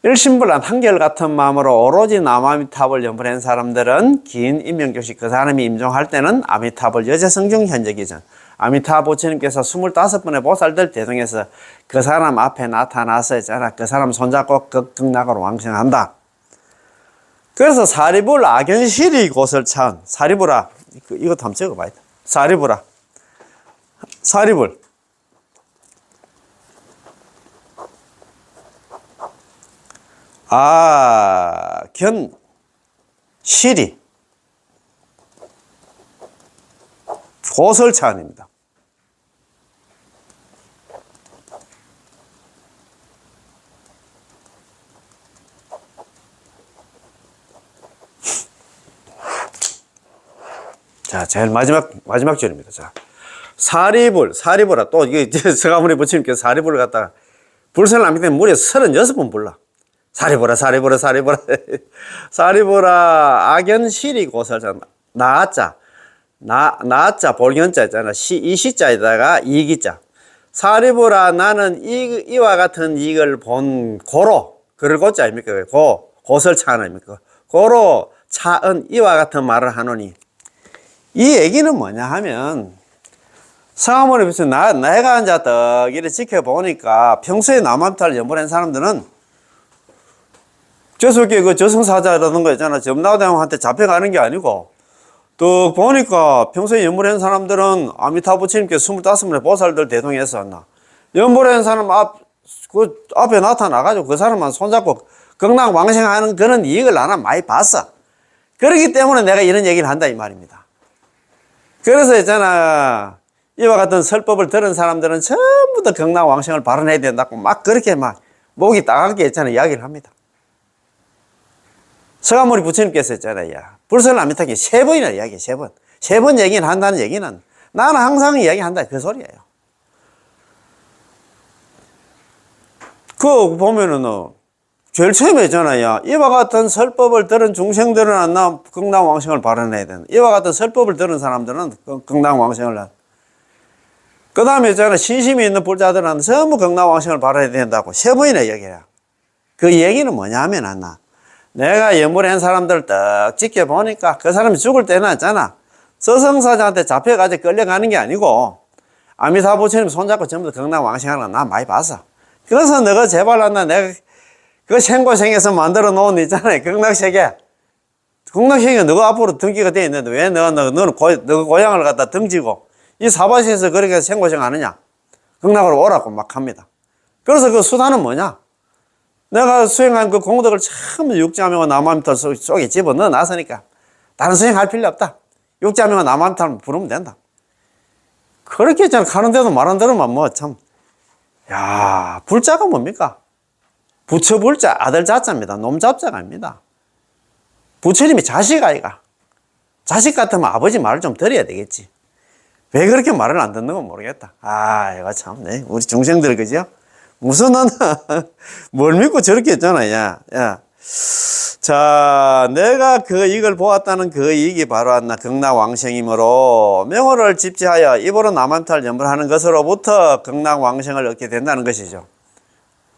일심불란 한결같은 마음으로 오로지 남아미탑을 연불한 사람들은 긴 임명교식 그 사람이 임종할 때는 아미탑을 여제성중 현재기전 아미타 부처님께서 25번의 보살들 대동해서 그 사람 앞에 나타나서 있잖아. 그 사람 손잡고 극락으로 왕생한다. 그래서 사리불 악연실이 곳을 찬 사리불아 이것도 한번 적어봐야 돼. 사리불아 사리불 시리 고설찬입니다. 자, 제일 마지막 줄입니다. 자, 사리불아 또 이게 서가모니 부처님께서 사리불을 갖다가 불설남기 때문에 무려 36번 불러. 사리보라 악연실이 고설자 나자 볼견자 있잖아. 이 시자에다가 이기자 사리보라 나는 이와 같은 이익을 본 고로 그를 고자 아닙니까? 고설차 아닙니까? 고로 차은 이와 같은 말을 하노니 이 얘기는 뭐냐 하면 성화모니 부처님 내가 이제 딱 이렇게 지켜보니까 평소에 남한탈 연불한 사람들은 저속에 저승사자라는 거 있잖아. 점나대왕한테 잡혀가는 게 아니고, 또 보니까 평소에 연불한 사람들은 아미타 부처님께 25번의 보살들 대동해서 왔나. 연불한 사람 앞에 나타나가지고 그 사람만 손잡고 극락 왕생하는 그런 이익을 나는 많이 봤어. 그렇기 때문에 내가 이런 얘기를 한다, 이 말입니다. 그래서 있잖아. 이와 같은 설법을 들은 사람들은 전부 다 극락 왕생을 발언해야 된다고 막 그렇게 막 목이 따갑게 있잖아. 이야기를 합니다. 서가모니 부처님께서 했잖아요. 불설남미탁이 3번이나 이야기해, 3번. 3번 얘기를 한다는 얘기는 나는 항상 이야기한다. 그 소리예요. 그거 보면은, 제일 처음에 있잖아요. 이와 같은 설법을 들은 중생들은 안 나 극락 왕생을 발언해야 된다. 이와 같은 설법을 들은 사람들은 극락 왕생을 그 다음에 있잖아. 신심이 있는 불자들은 전부 극락 왕생을 발언해야 된다고 3번이나 이야기해요. 그 얘기는 뭐냐 하면 안 나. 내가 연불한 사람들 딱 지켜보니까 그 사람이 죽을 때는 있잖아. 서성사자한테 잡혀가지고 끌려가는 게 아니고 아미타 부처님 손잡고 전부 다 극락 왕생하는 거 나 많이 봤어. 그래서 너가 제발 한다. 내가 그 생고생에서 만들어 놓은 있잖아요. 극락세계. 극락세계가 너가 앞으로 등기가 돼 있는데 왜 너는 고향을 갖다 등지고 이 사바시에서 그렇게 생고생 하느냐. 극락으로 오라고 막 합니다. 그래서 그 수단은 뭐냐? 내가 수행한 그 공덕을 참 육자명과 남아미탈 속에 집어넣어 놨으니까 다른 수행할 필요 없다. 육자명과 남아미탈 부르면 된다. 그렇게 있잖아. 가는데도 말안 들으면 뭐 참, 야, 불자가 뭡니까? 부처 불자, 아들 자자입니다. 놈 잡자가 아닙니다. 부처님이 자식 아이가. 자식 같으면 아버지 말을 좀 들어야 되겠지. 왜 그렇게 말을 안 듣는 건 모르겠다. 아, 이거 참, 네. 우리 중생들, 그죠? 무슨 나는, 뭘 믿고 저렇게 했잖아, 야. 자, 내가 이걸 보았다는 그 이익이 바로 한나 극락왕생이므로 명호를 집지하여 입으로 남한탈 연불하는 것으로부터 극락왕생을 얻게 된다는 것이죠.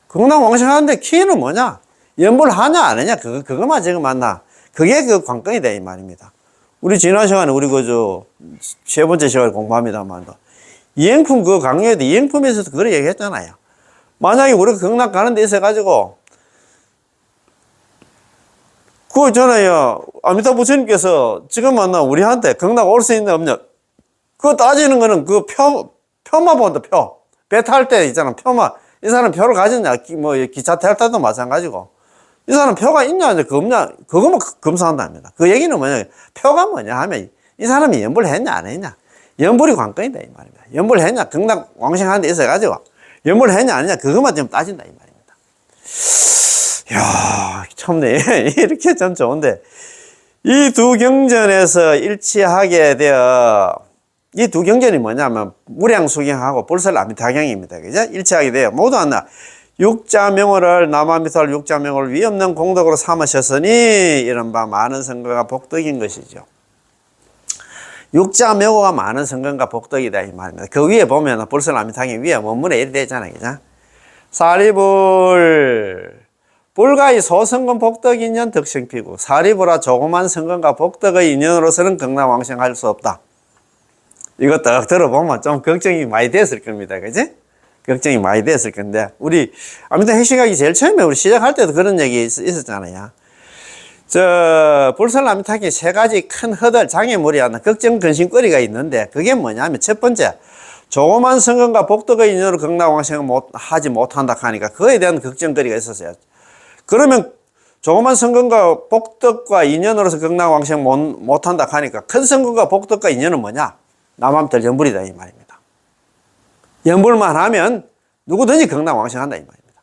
극락왕생하는데 키는 뭐냐? 연불하냐 안 하냐? 그거만 지금 만나. 그게 그 관건이다 이 말입니다. 우리 지난 시간에 우리 세 번째 시간에 공부합니다만 이행품 강요에도 이행품에서도 그걸 얘기했잖아요. 만약에 우리가 극락 가는 데 있어가지고 그거 있잖아요. 아미타 부처님께서 지금 만나 우리한테 극락 올 수 있냐 없냐 그거 따지는 거는 표만 본다. 배 탈 때 있잖아. 표만. 이 사람 표를 가졌냐? 기차 탈 때도 마찬가지고. 이 사람 표가 있냐, 그 없냐, 그거만 검사한답니다. 그 얘기는 뭐냐, 표가 뭐냐 하면, 이 사람이 연불 했냐, 안 했냐. 연불이 관건이다, 이 말입니다. 연불 했냐, 극락 왕생하는 데 있어가지고, 연불 했냐, 안 했냐, 그것만 좀 따진다, 이 말입니다. 이야, 참네. 이렇게 참 좋은데, 이 두 경전에서 일치하게 되어, 이 두 경전이 뭐냐면, 무량수경하고 불설아미타경입니다. 그죠? 일치하게 돼요. 모두 하나. 육자명호를 남아미탈 육자명호를 위없는 공덕으로 삼으셨으니 이른바 많은 성과가 복덕인 것이죠. 육자명호가 많은 성과가 복덕이다 이 말입니다. 그 위에 보면 불설아미탕이 위에 원문에 이렇게 되잖아요. 그죠? 사리불 불가의 소성근 복덕인연 덕생피고 사리불아 조그만 성근과 복덕의 인연으로서는 극락왕생할 수 없다. 이거 딱 들어보면 좀 걱정이 많이 됐을 겁니다. 그지? 걱정이 많이 됐을 건데, 아무튼 핵심하기 제일 처음에 우리 시작할 때도 그런 얘기 있었잖아요. 불설아미탁이 세 가지 큰 장애물이 하나, 걱정, 근심거리가 있는데, 그게 뭐냐면, 첫 번째, 조그만 성근과 복덕의 인연으로 극락왕생을 하지 못한다 하니까, 그거에 대한 걱정거리가 있었어요. 그러면, 조그만 성근과 복덕과 인연으로서 극락왕생 못한다 하니까, 큰 성근과 복덕과 인연은 뭐냐? 남아미탈 연불이다, 이 말입니다. 연불만 하면 누구든지 극락왕생한다 이 말입니다.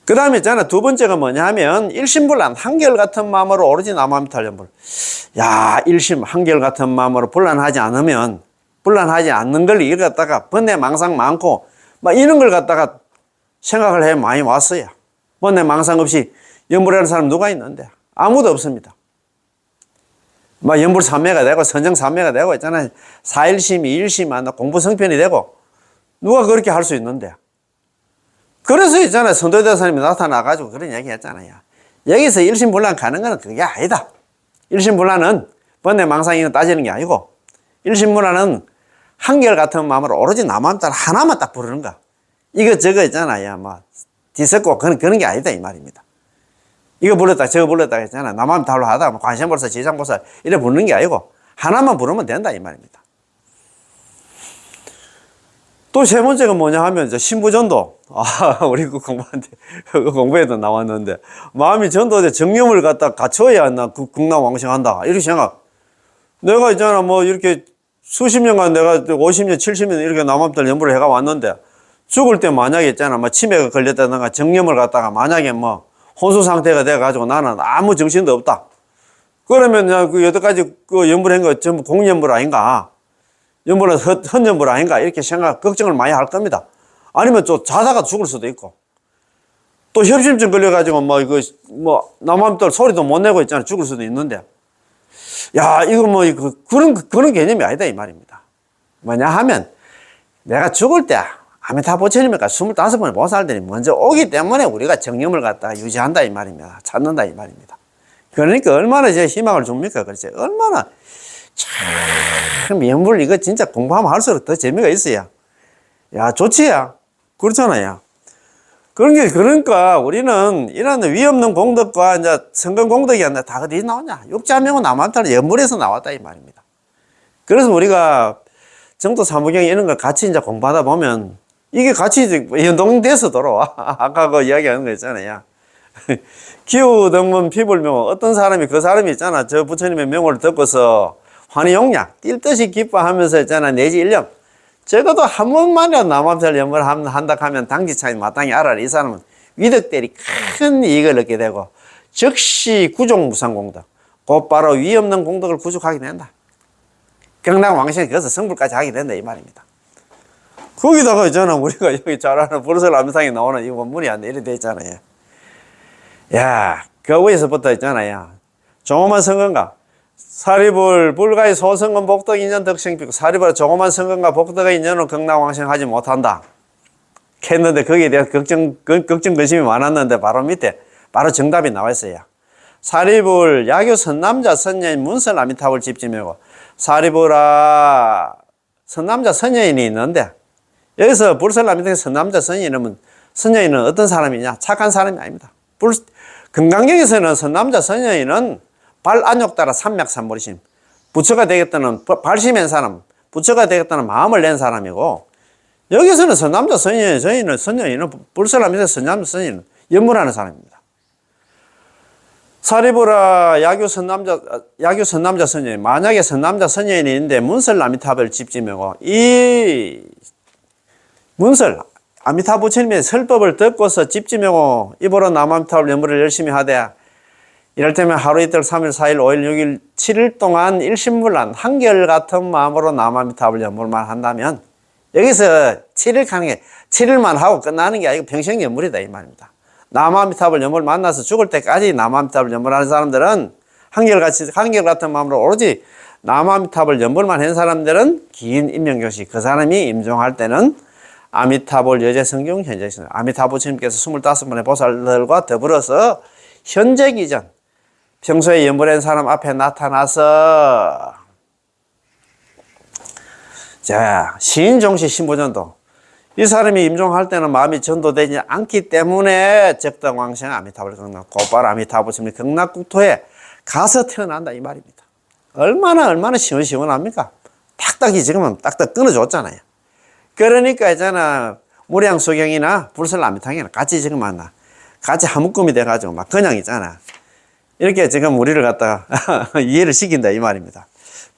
그 다음에 있잖아 두 번째가 뭐냐 하면 일심불란 한결같은 마음으로 오로지 남아미탈 연불. 야, 일심 한결같은 마음으로 불란하지 않는 걸 이걸 갖다가 번뇌 망상 많고 막 이런 걸 갖다가 생각을 해 많이 왔어요. 번뇌 망상 없이 연불하는 사람 누가 있는데? 아무도 없습니다. 막 연불 삼매가 되고 선정 삼매가 되고 있잖아요. 사일심, 이일심 공부 성편이 되고 누가 그렇게 할 수 있는데. 그래서 있잖아요. 선도대사님이 나타나가지고 그런 얘기 했잖아요. 여기서 일심불란 가는 거는 그게 아니다. 일심불란은 번뇌 망상이 따지는 게 아니고, 일심불란은 한결같은 마음으로 오로지 남아미탈 하나만 딱 부르는 거. 이거 있잖아요. 뒤섞고 그런 게 아니다. 이 말입니다. 이거 불렀다, 저거 불렀다 했잖아. 남아미탈로 하다가 관세음보살, 지상보살, 이래 부르는 게 아니고, 하나만 부르면 된다. 이 말입니다. 또 세 번째가 뭐냐 하면 이제 신부전도. 우리 공부에도 나왔는데 마음이 전도돼 정념을 갖다 갖춰야 나 극락왕생한다 이렇게 생각. 내가 있잖아 이렇게 수십 년간 내가 50년 70년 이렇게 남아미탈 연불을 해가 왔는데 죽을 때 만약에 있잖아 치매가 걸렸다든가 정념을 갖다가 만약에 혼수 상태가 돼 가지고 나는 아무 정신도 없다. 그러면 여태까지 연불한 거 전부 공연불 아닌가? 연불은 헛연불 아닌가? 이렇게 걱정을 많이 할 겁니다. 아니면 또 자다가 죽을 수도 있고. 또 협심증 걸려가지고 남아미탈 소리도 못 내고 있잖아. 죽을 수도 있는데. 야, 이거 그런 개념이 아니다. 이 말입니다. 뭐냐 하면, 내가 죽을 때, 아미타 부처님이니까 25번의 보살들이 먼저 오기 때문에 우리가 정념을 갖다가 유지한다. 이 말입니다. 찾는다. 이 말입니다. 그러니까 얼마나 이제 희망을 줍니까? 그렇지. 얼마나. 참, 연불 이거 진짜 공부하면 할수록 더 재미가 있어요. 야, 좋지야. 그렇잖아요. 그러니까 우리는 이런 위없는 공덕과 이제 성근 공덕이 아니라 다 어디 나오냐? 육자명은 남아미탈 연불에서 나왔다 이 말입니다. 그래서 우리가 정도 사무경 이런 걸 같이 이제 공부하다 보면 이게 같이 연동돼서 돌아와. 아까 그 이야기하는 거 있잖아요. 기후등문 피불명호. 어떤 사람이 그 사람이 있잖아. 저 부처님의 명호를 듣고서 환희용량 뛸 듯이 기뻐하면서 있잖아. 내지 일념 적어도 한 번만이라도 남암탈 연보를 한다 하면 당지차이 마땅히 알아라. 이 사람은 위덕들이 큰 이익을 얻게 되고 즉시 구족무상공덕, 곧바로 위 없는 공덕을 구족하게 된다. 경락왕신이 그래서 성불까지 하게 된다 이 말입니다. 거기다가 있잖아, 우리가 여기 잘 아는 불설암상에 나오는 이 원문이 안 돼. 이렇게 돼 있잖아요. 야, 그 위에서부터 있잖아요. 조그만 성건가 사리불 불가의 소성건 복덕 인연 덕생피고 사리불 조그만 성건가 복덕의 인연으로 경락왕생하지 못한다 했는데 거기에 대한 걱정 근심이 많았는데 바로 밑에 바로 정답이 나와 있어요. 사리불 야교 선남자 선녀인 문설 아미타불 집지매고 사리불아 선남자 선녀인이 있는데 여기서 불설 아미타불 선남자 선녀인은 어떤 사람이냐? 착한 사람이 아닙니다. 금강경에서는 선남자 선녀인은 발안욕 따라 삼맥삼보리심 부처가 되겠다는 발심한 사람, 부처가 되겠다는 마음을 낸 사람이고 여기서는 선남자 선녀인은 불설암에서 선남자 선녀인은 연물하는 사람입니다. 사리부라 야교 선남자 선녀인, 만약에 선남자 선녀인이 있는데 문설 아미타불 집지매고 이 문설 아미타 부처님의 설법을 듣고서 집지매고 입으로 남아미타불 연물을 열심히 하되 이럴 때면 하루 이틀 3일 4일 5일 6일 7일 동안 일심불란 한결같은 마음으로 남아미타불 연물만 한다면 여기서 7일 가는 게 7일만 하고 끝나는 게 아니고 평생 연물이다 이 말입니다. 남아미타불 연물 만나서 죽을 때까지 남아미타불 연물하는 사람들은 한결같은 마음으로 오로지 남아미타불 연물만 한 사람들은 긴 임명교시 그 사람이 임종할 때는 아미타불 여제성경 현재성 아미타 부처님께서 25분의 보살들과 더불어서 현재 기전 평소에 연불한 사람 앞에 나타나서 자 시인종시 신부전도 이 사람이 임종할 때는 마음이 전도되지 않기 때문에 적당왕생 아미타불 극락 곧바로 아미타 부처님의 극락국토에 가서 태어난다 이 말입니다. 얼마나 시원합니까? 딱딱이 지금은 딱딱 끊어줬잖아요. 그러니까 있잖아 무량수경이나 불설아미탕이나 같이 지금 만나 같이 한 묶음이 돼가지고 막 그냥 있잖아 이렇게 지금 우리를 갖다가 이해를 시킨다 이 말입니다.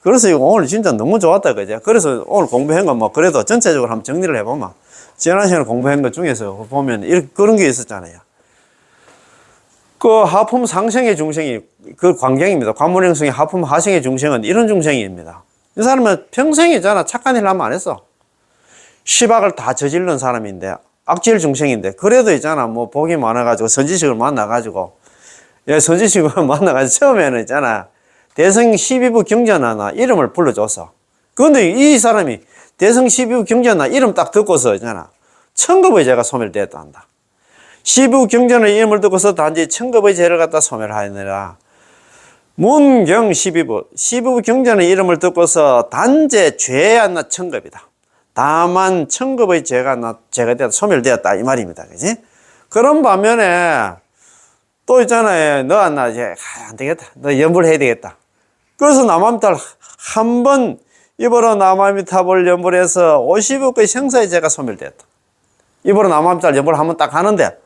그래서 이거 오늘 진짜 너무 좋았다 그죠? 그래서 오늘 공부한 건 뭐 그래도 전체적으로 한번 정리를 해보면 지난 시간에 공부한 것 중에서 보면 이렇게 그런 게 있었잖아요. 그 하품 상생의 중생이 그 광경입니다. 관문행성의 하품 하생의 중생은 이런 중생입니다. 이 사람은 평생이잖아 착한 일 하면 안 했어. 시박을 다 저지른 사람인데 악질 중생인데 그래도 있잖아 뭐 복이 많아가지고 선지식을 만나가지고 선지식을 만나가지고 처음에는 있잖아 대성 12부 경전하나 이름을 불러줬어. 그런데 이 사람이 대성 12부 경전하나 이름 딱 듣고서 있잖아 천급의 죄가 소멸되었다 한다. 12부 경전의 이름을 듣고서 단지 천급의 죄를 갖다 소멸하느라 문경 12부 경전의 이름을 듣고서 단지 죄안나 천급이다. 다만 천급의 죄가 되었다 소멸되었다 이 말입니다. 그지? 그런 반면에 또 있잖아요. 너 안 나 이제 안 되겠다. 너 연불해야 되겠다. 그래서 남아미타불 한 번 입으로 남아미타불 연불해서 50억의 생사의 죄가 소멸되었다. 입으로 남아미타불 연불 한번 딱 하는데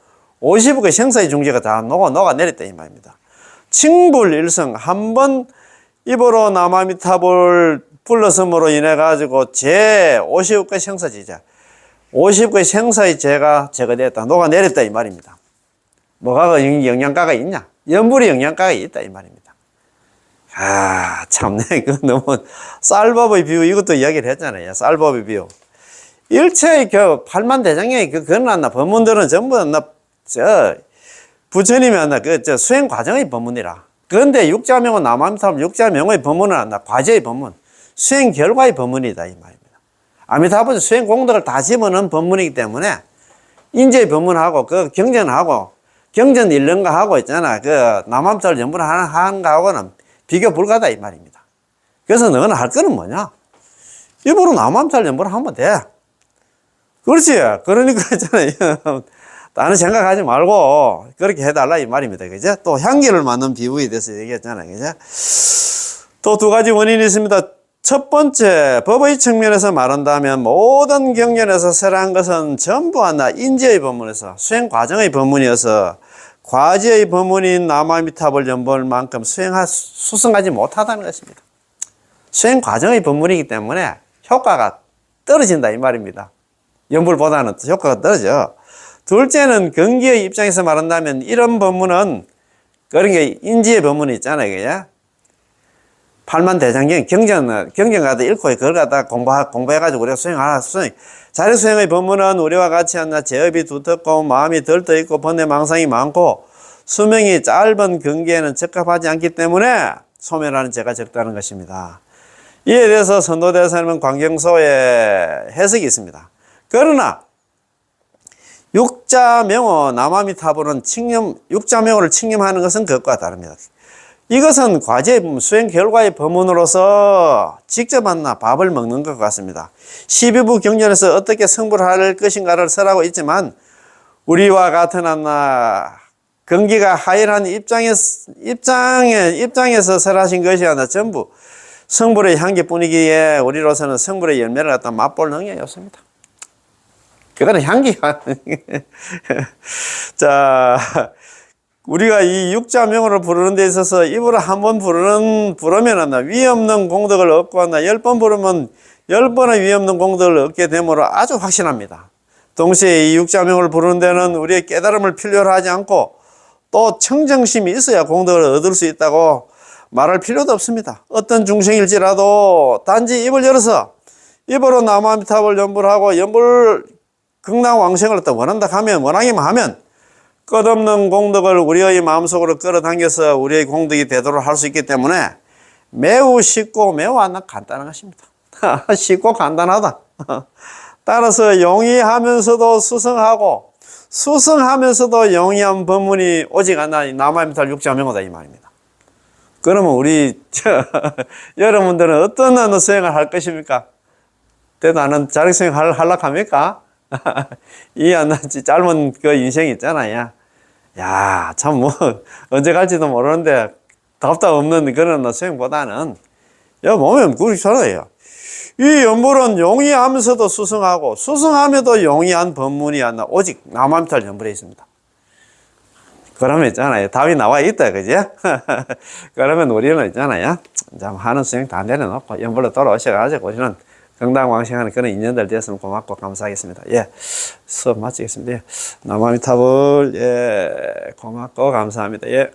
50억의 생사의 중죄가 다 녹아내렸다 이 말입니다. 칭불일성 한 번 입으로 남아미타불 불러섬으로 인해 가지고 제 50억의 생사지자 50억의 생사의 죄가 제거되었다 녹아내렸다 이 말입니다. 뭐가 영양가가 있냐? 연불이 영양가가 있다 이 말입니다. 아 참네 그 너무 쌀밥의 비유 이것도 이야기를 했잖아요. 쌀밥의 비유 일체의 그 팔만대장경의 그건 법문들은 전부 부처님이 수행 과정의 법문이라. 그런데 육자명은 남아미타불 육자명의 법문은 과제의 법문 수행 결과의 법문이다 이 말입니다. 아미타불 수행 공덕을 다 집어넣은 법문이기 때문에 인재의 법문하고 그 경전하고 경전 읽는 거 하고 있잖아 그 남아미타불 연불 하는 거하고는 비교 불가다 이 말입니다. 그래서 너는 할 거는 뭐냐? 입으로 남아미타불 연불 하면 돼. 그렇지. 그러니까 있잖아요. 다른 생각하지 말고 그렇게 해달라 이 말입니다. 그죠? 또 향기를 맡는 비유에 대해서 얘기했잖아요. 그죠? 또 두 가지 원인이 있습니다. 첫 번째, 법의 측면에서 말한다면 모든 경전에서 설한 것은 전부 하나 인지의 법문에서 수행 과정의 법문이어서 과지의 법문인 남아미타불 연불만큼 수승하지 못하다는 것입니다. 수행 과정의 법문이기 때문에 효과가 떨어진다 이 말입니다. 연불보다는 효과가 떨어져. 둘째는 경기의 입장에서 말한다면 이런 법문은 그런 게 인지의 법문이 있잖아요. 그죠? 팔만대장경 경전 가다 읽고 그걸 갖다 공부해가지고 우리가 자력 수행의 법문은 우리와 같이 한나 제업이 두텁고 마음이 덜떠 있고 번뇌 망상이 많고 수명이 짧은 경기에는 적합하지 않기 때문에 소멸하는 죄가 적다는 것입니다. 이에 대해서 선도대사님은 광경소에 해석이 있습니다. 그러나 육자명호 남아미타불은 육자명호를 칭념하는 것은 그것과 다릅니다. 이것은 과제 수행 결과의 법문으로서 직접 만나 밥을 먹는 것 같습니다. 12부 경전에서 어떻게 성불을 할 것인가를 설하고 있지만 우리와 같은 한나 경기가 하일한 입장에서 설하신 것이 아니라 전부 성불의 향기뿐이기에 우리로서는 성불의 열매를 갖다 맛볼 능력이 없습니다. 그거는 향기가 자, 우리가 이 육자명호를 부르는 데 있어서 입으로 한 번 부르면 위 없는 공덕을 얻고 10번 부르면 10번의 위 없는 공덕을 얻게 되므로 아주 확신합니다. 동시에 이 육자명호를 부르는 데는 우리의 깨달음을 필요로 하지 않고 또 청정심이 있어야 공덕을 얻을 수 있다고 말할 필요도 없습니다. 어떤 중생일지라도 단지 입을 열어서 입으로 남아미타불 연불 하고 연불 극락왕생을 원한다 하면 원하기만 하면 끝없는 공덕을 우리의 마음속으로 끌어당겨서 우리의 공덕이 되도록 할 수 있기 때문에 매우 쉽고 매우 간단한 것입니다. 쉽고 간단하다. 따라서 용이하면서도 수성하고 수성하면서도 용이한 법문이 오직 하나 남아미탈 육자명호다 이 말입니다. 그러면 우리 여러분들은 어떤 수행을 할 것입니까? 나는 자력수행 하려고 합니까? 이 짧은 그 인생이 있잖아요. 야, 참 언제 갈지도 모르는데 답답 없는 그런 수행보다는 몸에 그렇잖아요. 이 연불은 용이하면서도 수승하고 수승하면도 용이한 법문이 오직 남아미탈 연불에 있습니다. 그러면 있잖아요. 답이 나와 있다, 그죠? 그러면 우리는 있잖아요. 하는 수행 다 내려놓고 연불로 돌아오셔가지고 우리는 건강왕생하는 그런 인연들 되었으면 고맙고 감사하겠습니다. 예, 수업 마치겠습니다. 예, 남아미타불, 예, 고맙고 감사합니다. 예.